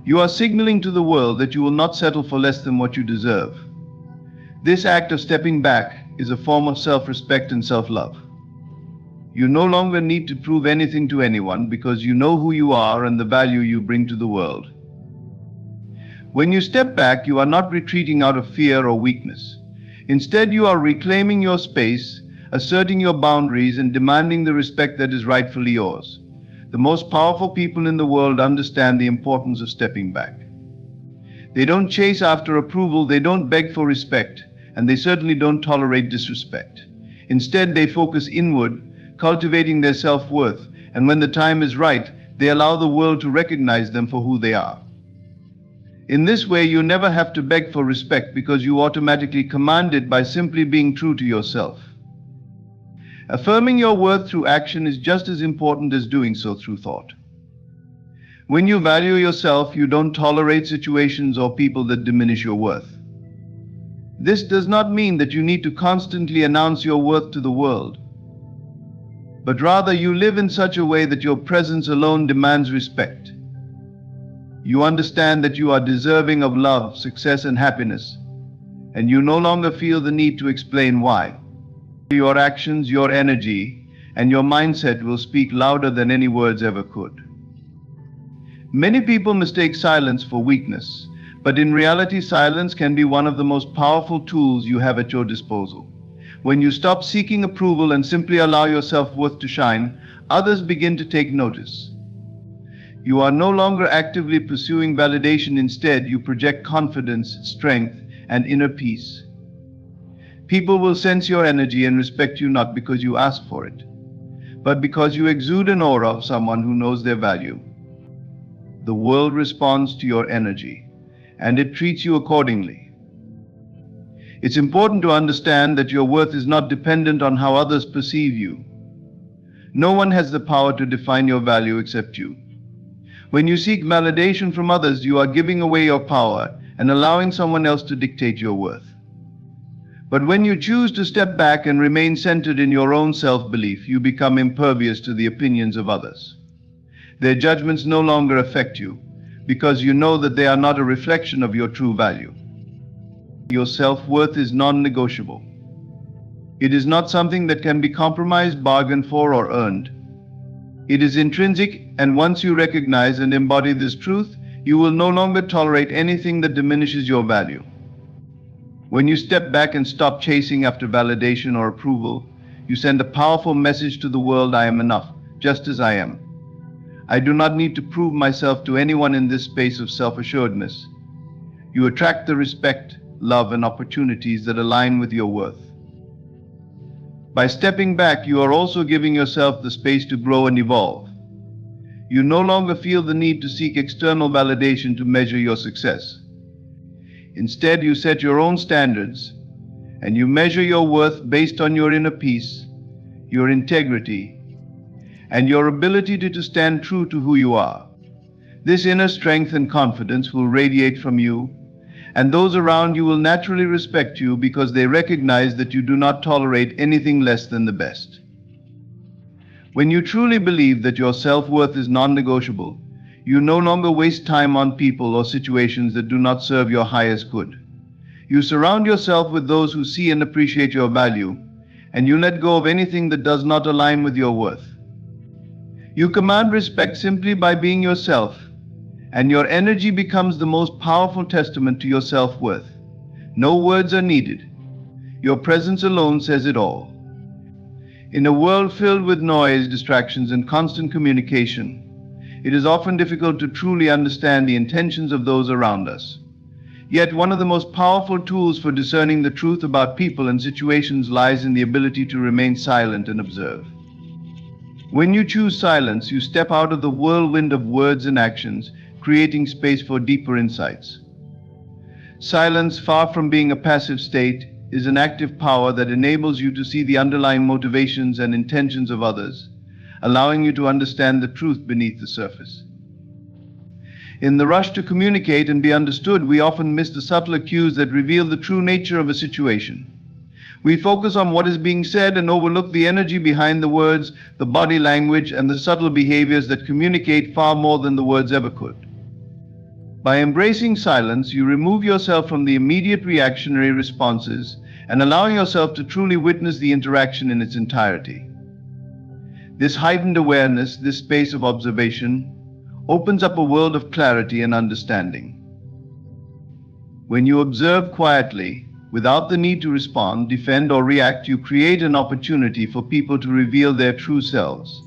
you are signaling to the world that you will not settle for less than what you deserve. This act of stepping back is a form of self-respect and self-love. You no longer need to prove anything to anyone because you know who you are and the value you bring to the world. When you step back, you are not retreating out of fear or weakness. Instead, you are reclaiming your space, asserting your boundaries, and demanding the respect that is rightfully yours. The most powerful people in the world understand the importance of stepping back. They don't chase after approval, they don't beg for respect, and they certainly don't tolerate disrespect. Instead, they focus inward, cultivating their self-worth, and when the time is right, they allow the world to recognize them for who they are. In this way, you never have to beg for respect because you automatically command it by simply being true to yourself. Affirming your worth through action is just as important as doing so through thought. When you value yourself, you don't tolerate situations or people that diminish your worth. This does not mean that you need to constantly announce your worth to the world, but rather you live in such a way that your presence alone demands respect. You understand that you are deserving of love, success, and happiness, and you no longer feel the need to explain why. Your actions, your energy, and your mindset will speak louder than any words ever could. Many people mistake silence for weakness, but in reality, silence can be one of the most powerful tools you have at your disposal. When you stop seeking approval and simply allow your self-worth to shine, others begin to take notice. You are no longer actively pursuing validation. Instead, you project confidence, strength, and inner peace. People will sense your energy and respect you not because you ask for it, but because you exude an aura of someone who knows their value. The world responds to your energy, and it treats you accordingly. It's important to understand that your worth is not dependent on how others perceive you. No one has the power to define your value except you. When you seek validation from others, you are giving away your power and allowing someone else to dictate your worth. But when you choose to step back and remain centered in your own self-belief, you become impervious to the opinions of others. Their judgments no longer affect you because you know that they are not a reflection of your true value. Your self-worth is non-negotiable. It is not something that can be compromised, bargained for, or earned. It is intrinsic, and once you recognize and embody this truth, you will no longer tolerate anything that diminishes your value. When you step back and stop chasing after validation or approval, you send a powerful message to the world: I am enough, just as I am. I do not need to prove myself to anyone in this space of self-assuredness. You attract the respect, love, and opportunities that align with your worth. By stepping back, you are also giving yourself the space to grow and evolve. You no longer feel the need to seek external validation to measure your success. Instead, you set your own standards, and you measure your worth based on your inner peace, your integrity, and your ability to stand true to who you are. This inner strength and confidence will radiate from you, and those around you will naturally respect you because they recognize that you do not tolerate anything less than the best. When you truly believe that your self-worth is non-negotiable, you no longer waste time on people or situations that do not serve your highest good. You surround yourself with those who see and appreciate your value, and you let go of anything that does not align with your worth. You command respect simply by being yourself, and your energy becomes the most powerful testament to your self-worth. No words are needed. Your presence alone says it all. In a world filled with noise, distractions, and constant communication, it is often difficult to truly understand the intentions of those around us. Yet one of the most powerful tools for discerning the truth about people and situations lies in the ability to remain silent and observe. When you choose silence, you step out of the whirlwind of words and actions, creating space for deeper insights. Silence, far from being a passive state, is an active power that enables you to see the underlying motivations and intentions of others, allowing you to understand the truth beneath the surface. In the rush to communicate and be understood, we often miss the subtler cues that reveal the true nature of a situation. We focus on what is being said and overlook the energy behind the words, the body language, and the subtle behaviors that communicate far more than the words ever could. By embracing silence, you remove yourself from the immediate reactionary responses and allow yourself to truly witness the interaction in its entirety. This heightened awareness, this space of observation, opens up a world of clarity and understanding. When you observe quietly, without the need to respond, defend, or react, you create an opportunity for people to reveal their true selves.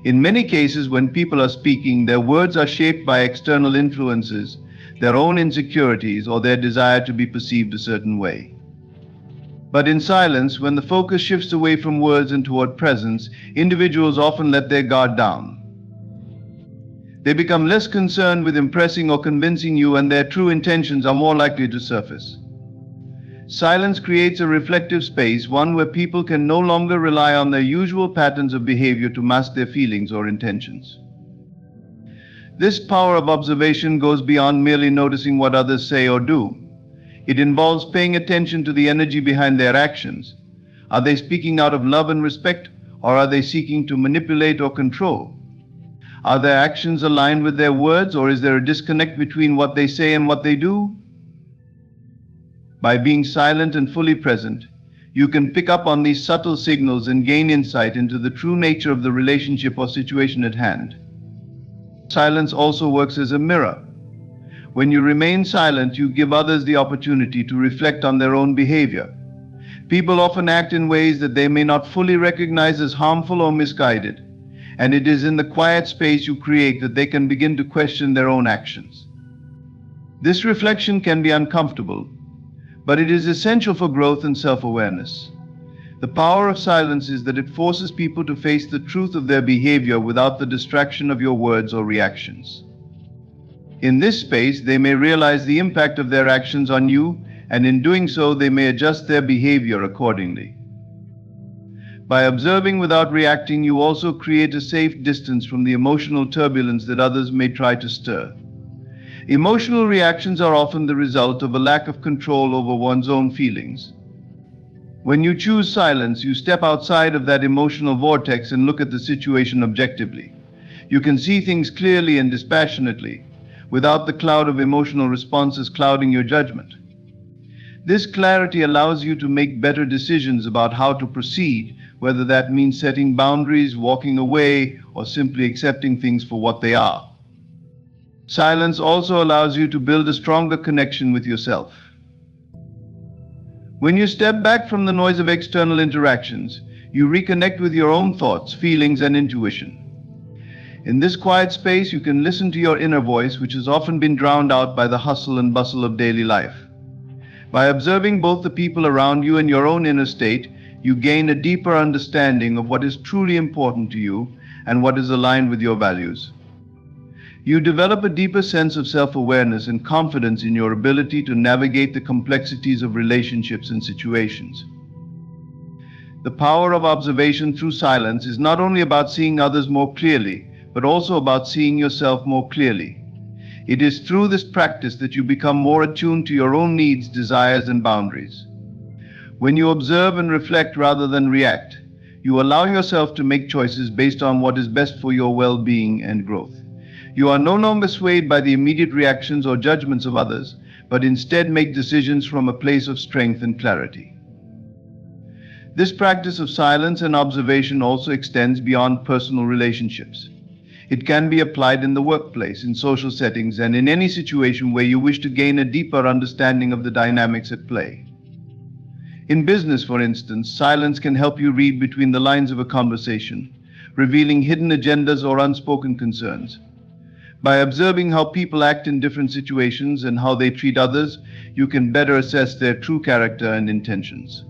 In many cases, when people are speaking, their words are shaped by external influences, their own insecurities, or their desire to be perceived a certain way. But in silence, when the focus shifts away from words and toward presence, individuals often let their guard down. They become less concerned with impressing or convincing you, and their true intentions are more likely to surface. Silence creates a reflective space, one where people can no longer rely on their usual patterns of behavior to mask their feelings or intentions. This power of observation goes beyond merely noticing what others say or do. It involves paying attention to the energy behind their actions. Are they speaking out of love and respect, or are they seeking to manipulate or control? Are their actions aligned with their words, or is there a disconnect between what they say and what they do? By being silent and fully present, you can pick up on these subtle signals and gain insight into the true nature of the relationship or situation at hand. Silence also works as a mirror. When you remain silent, you give others the opportunity to reflect on their own behavior. People often act in ways that they may not fully recognize as harmful or misguided, and it is in the quiet space you create that they can begin to question their own actions. This reflection can be uncomfortable, but it is essential for growth and self-awareness. The power of silence is that it forces people to face the truth of their behavior without the distraction of your words or reactions. In this space, they may realize the impact of their actions on you, and in doing so, they may adjust their behavior accordingly. By observing without reacting, you also create a safe distance from the emotional turbulence that others may try to stir. Emotional reactions are often the result of a lack of control over one's own feelings. When you choose silence, you step outside of that emotional vortex and look at the situation objectively. You can see things clearly and dispassionately, without the cloud of emotional responses clouding your judgment. This clarity allows you to make better decisions about how to proceed, whether that means setting boundaries, walking away, or simply accepting things for what they are. Silence also allows you to build a stronger connection with yourself. When you step back from the noise of external interactions, you reconnect with your own thoughts, feelings, and intuition. In this quiet space, you can listen to your inner voice, which has often been drowned out by the hustle and bustle of daily life. By observing both the people around you and your own inner state, you gain a deeper understanding of what is truly important to you and what is aligned with your values. You develop a deeper sense of self-awareness and confidence in your ability to navigate the complexities of relationships and situations. The power of observation through silence is not only about seeing others more clearly, but also about seeing yourself more clearly. It is through this practice that you become more attuned to your own needs, desires, and boundaries. When you observe and reflect rather than react, you allow yourself to make choices based on what is best for your well-being and growth. You are no longer swayed by the immediate reactions or judgments of others, but instead make decisions from a place of strength and clarity. This practice of silence and observation also extends beyond personal relationships. It can be applied in the workplace, in social settings, and in any situation where you wish to gain a deeper understanding of the dynamics at play. In business, for instance, silence can help you read between the lines of a conversation, revealing hidden agendas or unspoken concerns. By observing how people act in different situations and how they treat others, you can better assess their true character and intentions.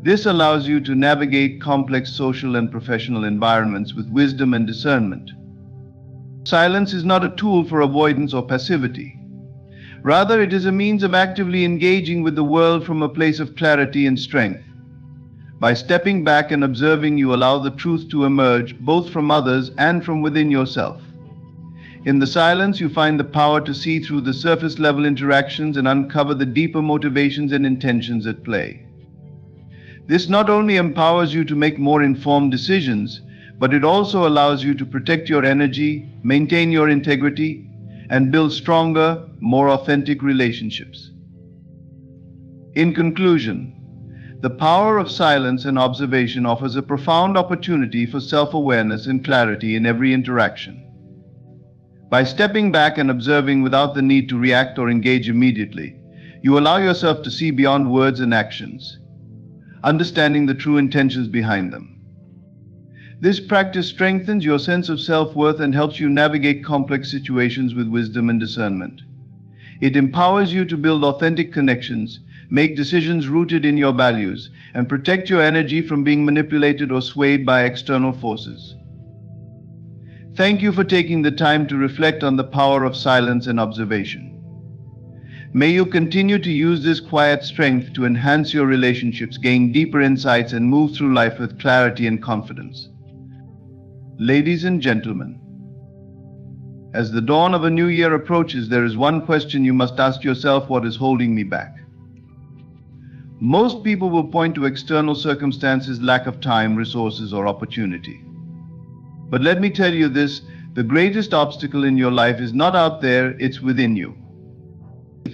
This allows you to navigate complex social and professional environments with wisdom and discernment. Silence is not a tool for avoidance or passivity. Rather, it is a means of actively engaging with the world from a place of clarity and strength. By stepping back and observing, you allow the truth to emerge, both from others and from within yourself. In the silence, you find the power to see through the surface-level interactions and uncover the deeper motivations and intentions at play. This not only empowers you to make more informed decisions, but it also allows you to protect your energy, maintain your integrity, and build stronger, more authentic relationships. In conclusion, the power of silence and observation offers a profound opportunity for self-awareness and clarity in every interaction. By stepping back and observing without the need to react or engage immediately, you allow yourself to see beyond words and actions, understanding the true intentions behind them. This practice strengthens your sense of self-worth and helps you navigate complex situations with wisdom and discernment. It empowers you to build authentic connections, make decisions rooted in your values, and protect your energy from being manipulated or swayed by external forces. Thank you for taking the time to reflect on the power of silence and observation. May you continue to use this quiet strength to enhance your relationships, gain deeper insights, and move through life with clarity and confidence. Ladies and gentlemen, as the dawn of a new year approaches, there is one question you must ask yourself: what is holding me back? Most people will point to external circumstances, lack of time, resources, or opportunity. But let me tell you this: the greatest obstacle in your life is not out there, it's within you.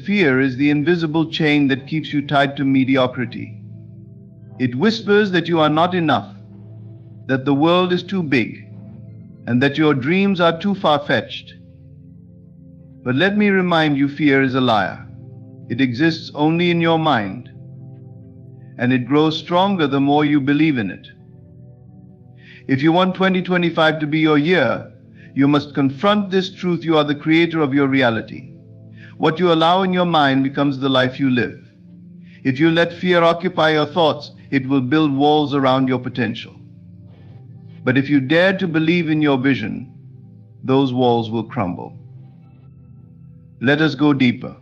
Fear is the invisible chain that keeps you tied to mediocrity. It whispers that you are not enough, that the world is too big, and that your dreams are too far-fetched. But let me remind you, fear is a liar. It exists only in your mind, and it grows stronger the more you believe in it. If you want 2025 to be your year, you must confront this truth: you are the creator of your reality. What you allow in your mind becomes the life you live. If you let fear occupy your thoughts, it will build walls around your potential. But if you dare to believe in your vision, those walls will crumble. Let us go deeper.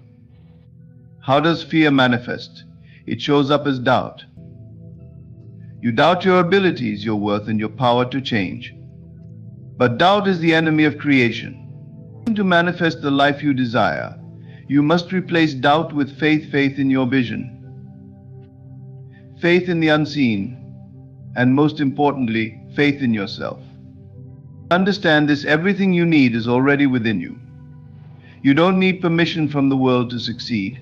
How does fear manifest? It shows up as doubt. You doubt your abilities, your worth, and your power to change. But doubt is the enemy of creation. To manifest the life you desire, you must replace doubt with faith in your vision, faith in the unseen, and most importantly, faith in yourself. Understand this: everything you need is already within you. You don't need permission from the world to succeed.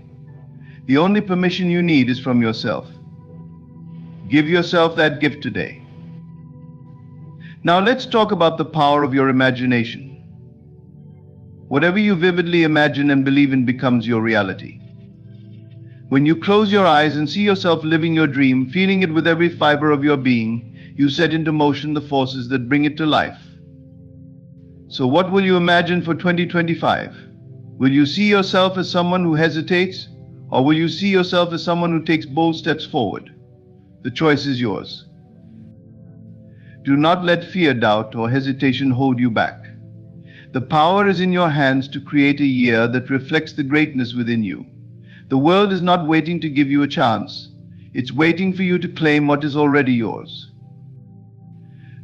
The only permission you need is from yourself. Give yourself that gift today. Now let's talk about the power of your imagination. Whatever you vividly imagine and believe in becomes your reality. When you close your eyes and see yourself living your dream, feeling it with every fiber of your being, you set into motion the forces that bring it to life. So what will you imagine for 2025? Will you see yourself as someone who hesitates, or will you see yourself as someone who takes bold steps forward? The choice is yours. Do not let fear, doubt, or hesitation hold you back. The power is in your hands to create a year that reflects the greatness within you. The world is not waiting to give you a chance. It's waiting for you to claim what is already yours.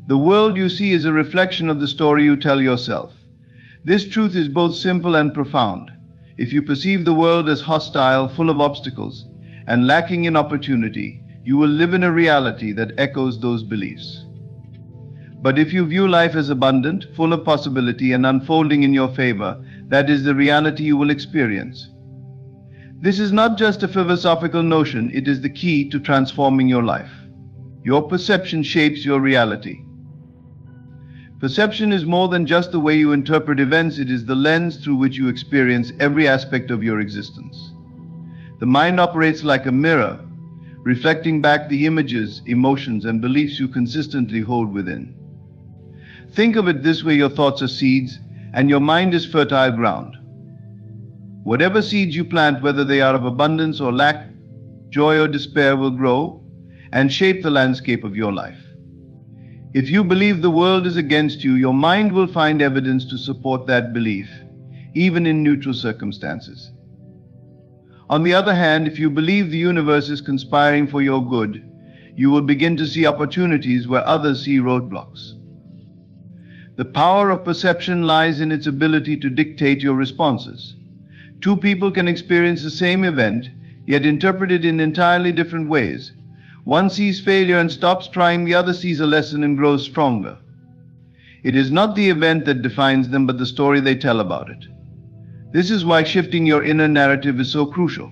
The world you see is a reflection of the story you tell yourself. This truth is both simple and profound. If you perceive the world as hostile, full of obstacles, and lacking in opportunity, you will live in a reality that echoes those beliefs. But if you view life as abundant, full of possibility, and unfolding in your favor, that is the reality you will experience. This is not just a philosophical notion, it is the key to transforming your life. Your perception shapes your reality. Perception is more than just the way you interpret events, it is the lens through which you experience every aspect of your existence. The mind operates like a mirror, reflecting back the images, emotions, and beliefs you consistently hold within. Think of it this way: your thoughts are seeds, and your mind is fertile ground. Whatever seeds you plant, whether they are of abundance or lack, joy or despair, will grow and shape the landscape of your life. If you believe the world is against you, your mind will find evidence to support that belief, even in neutral circumstances. On the other hand, if you believe the universe is conspiring for your good, you will begin to see opportunities where others see roadblocks. The power of perception lies in its ability to dictate your responses. Two people can experience the same event, yet interpret it in entirely different ways. One sees failure and stops trying, the other sees a lesson and grows stronger. It is not the event that defines them, but the story they tell about it. This is why shifting your inner narrative is so crucial.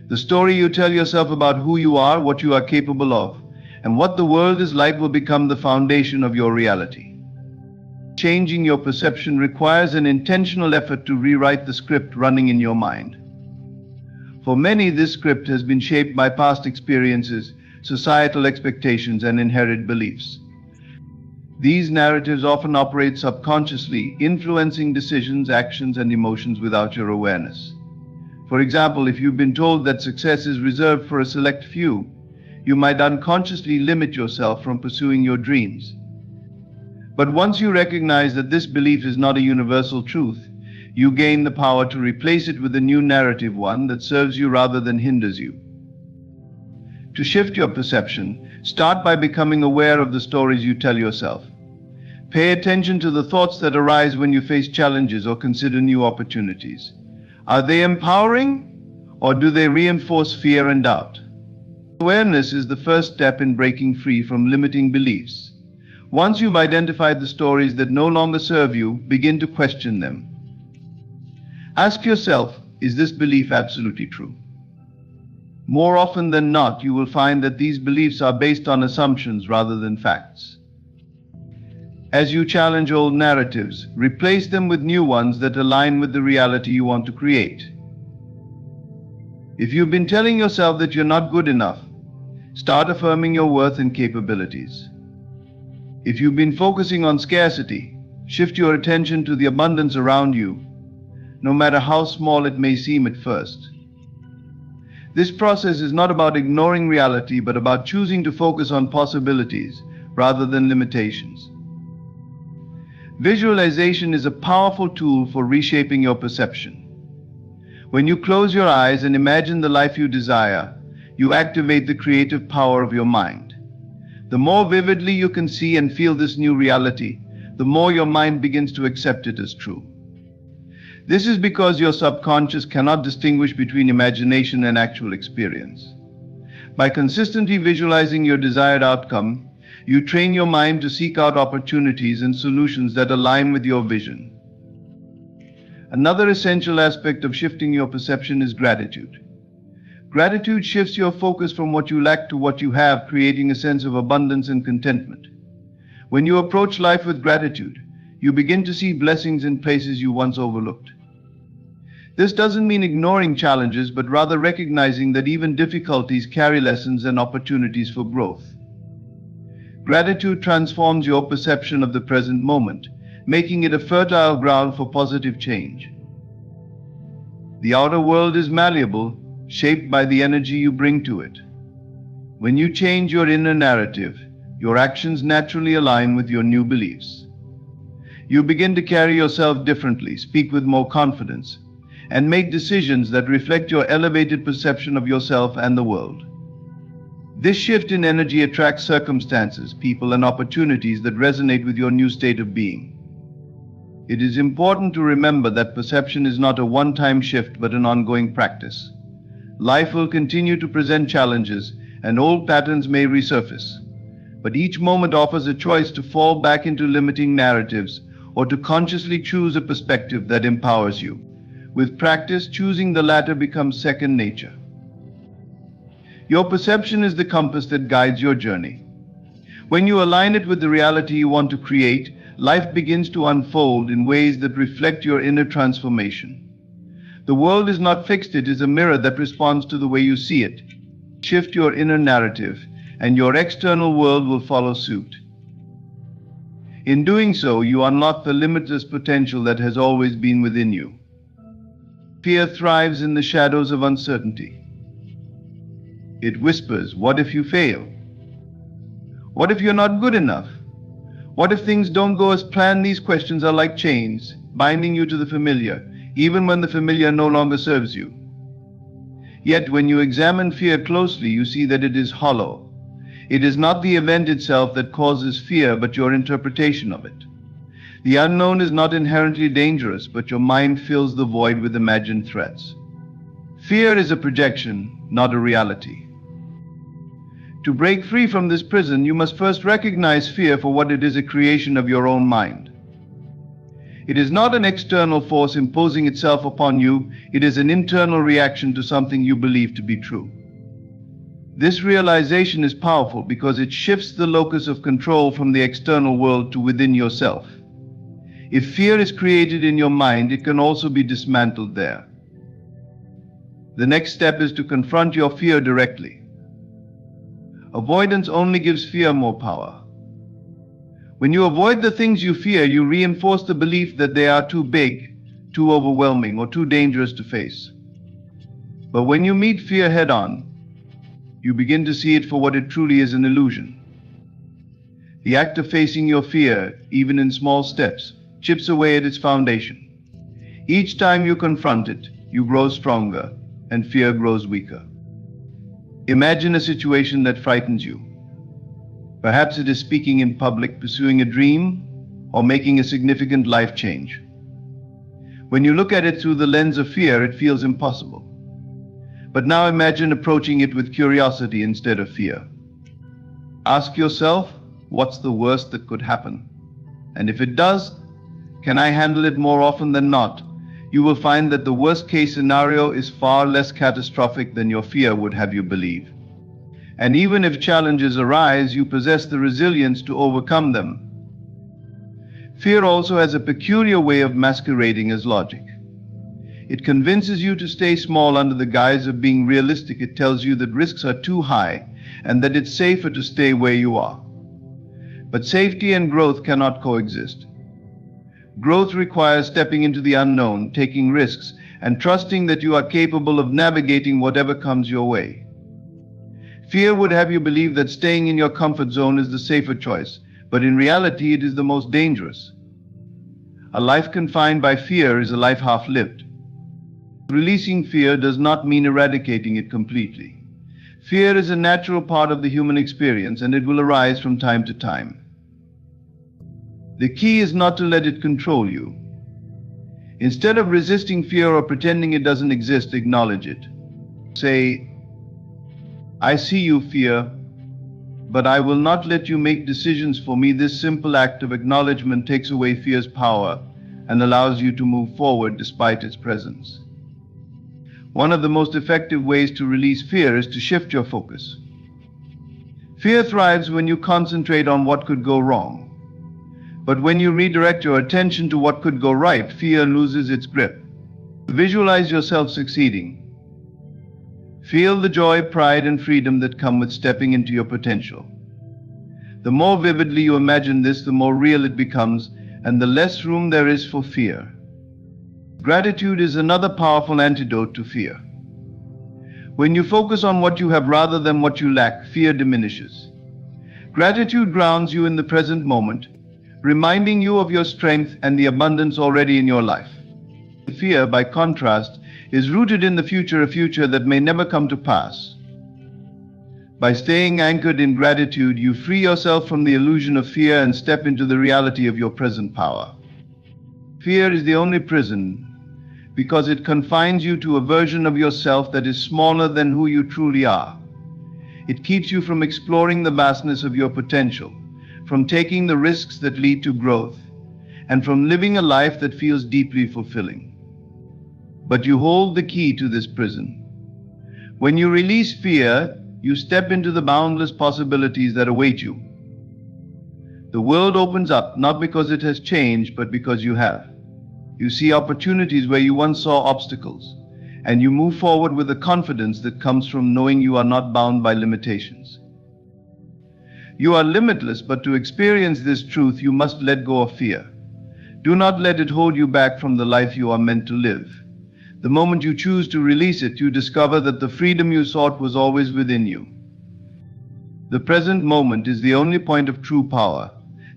The story you tell yourself about who you are, what you are capable of, and what the world is like will become the foundation of your reality. Changing your perception requires an intentional effort to rewrite the script running in your mind. For many, this script has been shaped by past experiences, societal expectations, and inherited beliefs. These narratives often operate subconsciously, influencing decisions, actions, and emotions without your awareness. For example, if you've been told that success is reserved for a select few, you might unconsciously limit yourself from pursuing your dreams. But once you recognize that this belief is not a universal truth, you gain the power to replace it with a new narrative, one that serves you rather than hinders you. To shift your perception, start by becoming aware of the stories you tell yourself. Pay attention to the thoughts that arise when you face challenges or consider new opportunities. Are they empowering, or do they reinforce fear and doubt? Awareness is the first step in breaking free from limiting beliefs. Once you've identified the stories that no longer serve you, begin to question them. Ask yourself, is this belief absolutely true? More often than not, you will find that these beliefs are based on assumptions rather than facts. As you challenge old narratives, replace them with new ones that align with the reality you want to create. If you've been telling yourself that you're not good enough, start affirming your worth and capabilities. If you've been focusing on scarcity, shift your attention to the abundance around you, no matter how small it may seem at first. This process is not about ignoring reality, but about choosing to focus on possibilities rather than limitations. Visualization is a powerful tool for reshaping your perception. When you close your eyes and imagine the life you desire, you activate the creative power of your mind. The more vividly you can see and feel this new reality, the more your mind begins to accept it as true. This is because your subconscious cannot distinguish between imagination and actual experience. By consistently visualizing your desired outcome, you train your mind to seek out opportunities and solutions that align with your vision. Another essential aspect of shifting your perception is gratitude. Gratitude shifts your focus from what you lack to what you have, creating a sense of abundance and contentment. When you approach life with gratitude, you begin to see blessings in places you once overlooked. This doesn't mean ignoring challenges, but rather recognizing that even difficulties carry lessons and opportunities for growth. Gratitude transforms your perception of the present moment, making it a fertile ground for positive change. The outer world is malleable, shaped by the energy you bring to it. When you change your inner narrative, your actions naturally align with your new beliefs. You begin to carry yourself differently, speak with more confidence, and make decisions that reflect your elevated perception of yourself and the world. This shift in energy attracts circumstances, people, and opportunities that resonate with your new state of being. It is important to remember that perception is not a one-time shift but an ongoing practice. Life will continue to present challenges, and old patterns may resurface. But each moment offers a choice to fall back into limiting narratives or to consciously choose a perspective that empowers you. With practice, choosing the latter becomes second nature. Your perception is the compass that guides your journey. When you align it with the reality you want to create, life begins to unfold in ways that reflect your inner transformation. The world is not fixed, it is a mirror that responds to the way you see it. Shift your inner narrative, and your external world will follow suit. In doing so, you unlock the limitless potential that has always been within you. Fear thrives in the shadows of uncertainty. It whispers, what if you fail? What if you're not good enough? What if things don't go as planned? These questions are like chains, binding you to the familiar, even when the familiar no longer serves you. Yet when you examine fear closely, you see that it is hollow. It is not the event itself that causes fear, but your interpretation of it. The unknown is not inherently dangerous, but your mind fills the void with imagined threats. Fear is a projection, not a reality. To break free from this prison, you must first recognize fear for what it is, a creation of your own mind. It is not an external force imposing itself upon you, it is an internal reaction to something you believe to be true. This realization is powerful because it shifts the locus of control from the external world to within yourself. If fear is created in your mind, it can also be dismantled there. The next step is to confront your fear directly. Avoidance only gives fear more power. When you avoid the things you fear, you reinforce the belief that they are too big, too overwhelming, or too dangerous to face. But when you meet fear head-on, you begin to see it for what it truly is, an illusion. The act of facing your fear, even in small steps, chips away at its foundation. Each time you confront it, you grow stronger, and fear grows weaker. Imagine a situation that frightens you. Perhaps it is speaking in public, pursuing a dream, or making a significant life change. When you look at it through the lens of fear, it feels impossible. But now imagine approaching it with curiosity instead of fear. Ask yourself, what's the worst that could happen? And if it does, can I handle it more often than not? You will find that the worst case scenario is far less catastrophic than your fear would have you believe. And even if challenges arise, you possess the resilience to overcome them. Fear also has a peculiar way of masquerading as logic. It convinces you to stay small under the guise of being realistic. It tells you that risks are too high and that it's safer to stay where you are. But safety and growth cannot coexist. Growth requires stepping into the unknown, taking risks, and trusting that you are capable of navigating whatever comes your way. Fear would have you believe that staying in your comfort zone is the safer choice, but in reality it is the most dangerous. A life confined by fear is a life half-lived. Releasing fear does not mean eradicating it completely. Fear is a natural part of the human experience, and it will arise from time to time. The key is not to let it control you. Instead of resisting fear or pretending it doesn't exist, acknowledge it. Say, I see you, fear, but I will not let you make decisions for me. This simple act of acknowledgement takes away fear's power and allows you to move forward despite its presence. One of the most effective ways to release fear is to shift your focus. Fear thrives when you concentrate on what could go wrong. But when you redirect your attention to what could go right, fear loses its grip. Visualize yourself succeeding. Feel the joy, pride, and freedom that come with stepping into your potential. The more vividly you imagine this, the more real it becomes, and the less room there is for fear. Gratitude is another powerful antidote to fear. When you focus on what you have rather than what you lack, fear diminishes. Gratitude grounds you in the present moment, reminding you of your strength and the abundance already in your life. Fear, by contrast, is rooted in the future, a future that may never come to pass. By staying anchored in gratitude, you free yourself from the illusion of fear and step into the reality of your present power. Fear is the only prison because it confines you to a version of yourself that is smaller than who you truly are. It keeps you from exploring the vastness of your potential, from taking the risks that lead to growth, and from living a life that feels deeply fulfilling. But you hold the key to this prison. When you release fear, you step into the boundless possibilities that await you. The world opens up, not because it has changed, but because you have. You see opportunities where you once saw obstacles, and you move forward with the confidence that comes from knowing you are not bound by limitations. You are limitless, but to experience this truth, you must let go of fear. Do not let it hold you back from the life you are meant to live. The moment you choose to release it, you discover that the freedom you sought was always within you. The present moment is the only point of true power,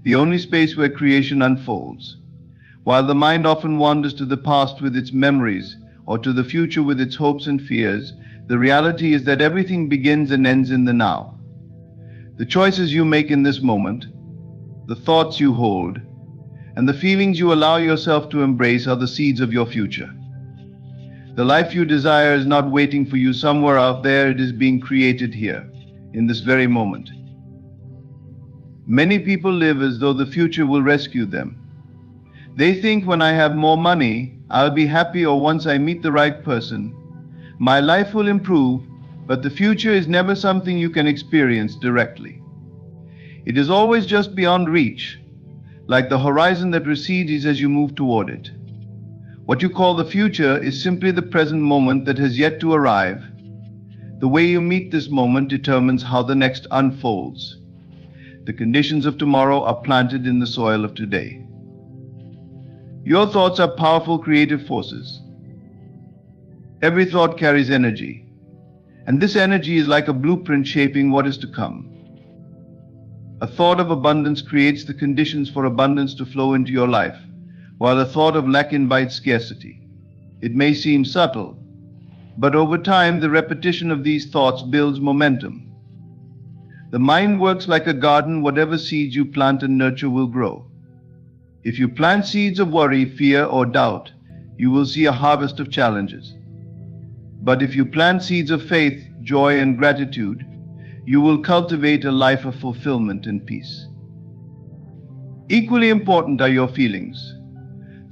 the only space where creation unfolds. While the mind often wanders to the past with its memories, or to the future with its hopes and fears, the reality is that everything begins and ends in the now. The choices you make in this moment, the thoughts you hold, and the feelings you allow yourself to embrace are the seeds of your future. The life you desire is not waiting for you somewhere out there, it is being created here, in this very moment. Many people live as though the future will rescue them. They think, when I have more money, I'll be happy, or once I meet the right person, my life will improve, but the future is never something you can experience directly. It is always just beyond reach, like the horizon that recedes as you move toward it. What you call the future is simply the present moment that has yet to arrive. The way you meet this moment determines how the next unfolds. The conditions of tomorrow are planted in the soil of today. Your thoughts are powerful creative forces. Every thought carries energy, and this energy is like a blueprint shaping what is to come. A thought of abundance creates the conditions for abundance to flow into your life, while a thought of lack invites scarcity. It may seem subtle, but over time the repetition of these thoughts builds momentum. The mind works like a garden. Whatever seeds you plant and nurture will grow. If you plant seeds of worry, fear, or doubt, you will see a harvest of challenges. But if you plant seeds of faith, joy, and gratitude, you will cultivate a life of fulfillment and peace. Equally important are your feelings.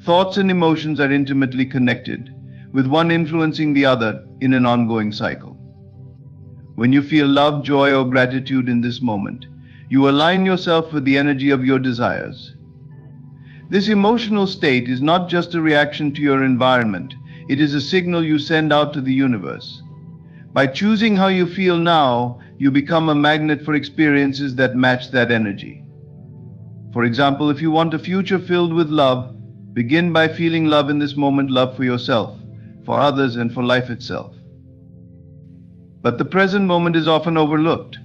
Thoughts and emotions are intimately connected, with one influencing the other in an ongoing cycle. When you feel love, joy, or gratitude in this moment, you align yourself with the energy of your desires. This emotional state is not just a reaction to your environment, it is a signal you send out to the universe. By choosing how you feel now, you become a magnet for experiences that match that energy. For example, if you want a future filled with love, begin by feeling love in this moment, love for yourself, for others, and for life itself. But the present moment is often overlooked.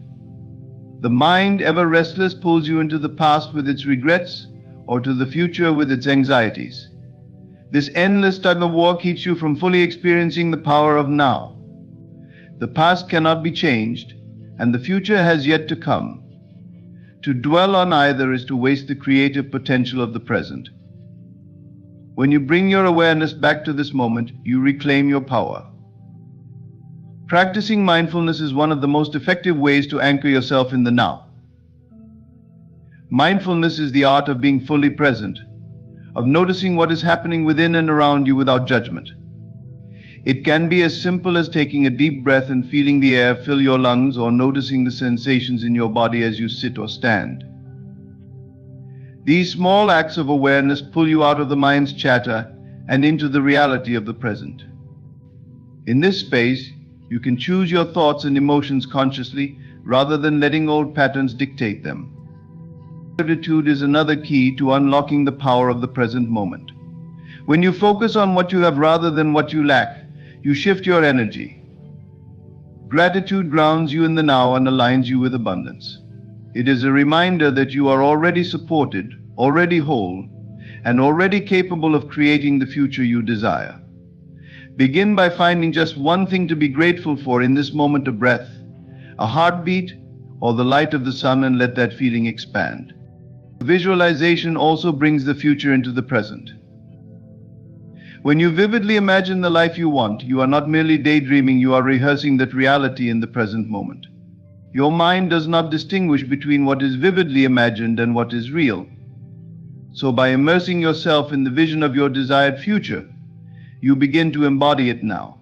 The mind, ever restless, pulls you into the past with its regrets or to the future with its anxieties. This endless tug-of-war keeps you from fully experiencing the power of now. The past cannot be changed, and the future has yet to come. To dwell on either is to waste the creative potential of the present. When you bring your awareness back to this moment, you reclaim your power. Practicing mindfulness is one of the most effective ways to anchor yourself in the now. Mindfulness is the art of being fully present, of noticing what is happening within and around you without judgment. It can be as simple as taking a deep breath and feeling the air fill your lungs, or noticing the sensations in your body as you sit or stand. These small acts of awareness pull you out of the mind's chatter and into the reality of the present. In this space, you can choose your thoughts and emotions consciously rather than letting old patterns dictate them. Gratitude is another key to unlocking the power of the present moment. When you focus on what you have rather than what you lack, you shift your energy. Gratitude grounds you in the now and aligns you with abundance. It is a reminder that you are already supported, already whole, and already capable of creating the future you desire. Begin by finding just one thing to be grateful for in this moment: of breath, a heartbeat, or the light of the sun, and let that feeling expand. Visualization also brings the future into the present. When you vividly imagine the life you want, you are not merely daydreaming, you are rehearsing that reality in the present moment. Your mind does not distinguish between what is vividly imagined and what is real. So by immersing yourself in the vision of your desired future, you begin to embody it now.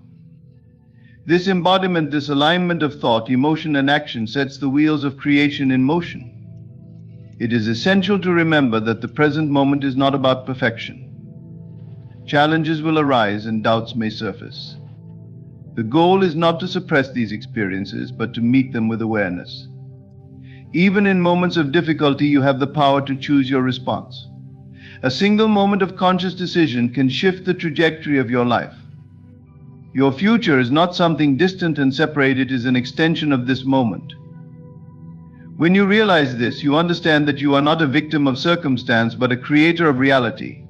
This embodiment, this alignment of thought, emotion, and action sets the wheels of creation in motion. It is essential to remember that the present moment is not about perfection. Challenges will arise and doubts may surface. The goal is not to suppress these experiences, but to meet them with awareness. Even in moments of difficulty, you have the power to choose your response. A single moment of conscious decision can shift the trajectory of your life. Your future is not something distant and separate, it is an extension of this moment. When you realize this, you understand that you are not a victim of circumstance, but a creator of reality.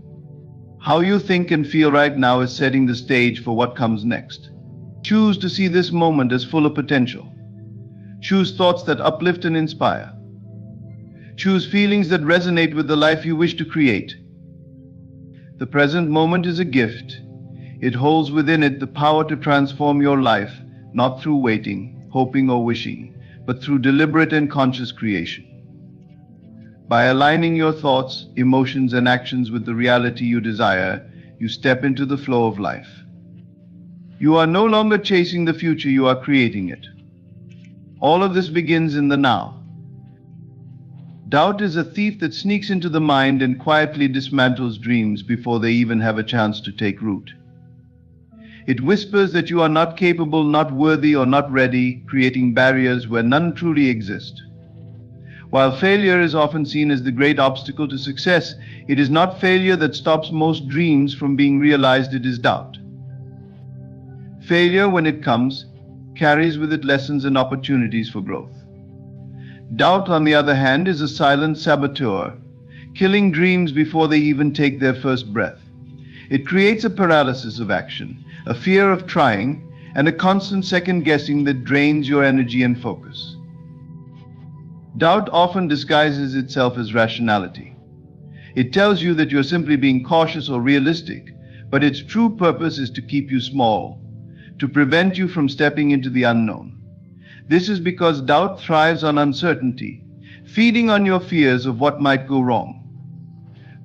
How you think and feel right now is setting the stage for what comes next. Choose to see this moment as full of potential. Choose thoughts that uplift and inspire. Choose feelings that resonate with the life you wish to create. The present moment is a gift. It holds within it the power to transform your life, not through waiting, hoping, or wishing, but through deliberate and conscious creation. By aligning your thoughts, emotions, and actions with the reality you desire, you step into the flow of life. You are no longer chasing the future, you are creating it. All of this begins in the now. Doubt is a thief that sneaks into the mind and quietly dismantles dreams before they even have a chance to take root. It whispers that you are not capable, not worthy, or not ready, creating barriers where none truly exist. While failure is often seen as the great obstacle to success, it is not failure that stops most dreams from being realized, it is doubt. Failure, when it comes, carries with it lessons and opportunities for growth. Doubt, on the other hand, is a silent saboteur, killing dreams before they even take their first breath. It creates a paralysis of action, a fear of trying, and a constant second-guessing that drains your energy and focus. Doubt often disguises itself as rationality. It tells you that you're simply being cautious or realistic, but its true purpose is to keep you small, to prevent you from stepping into the unknown. This is because doubt thrives on uncertainty, feeding on your fears of what might go wrong.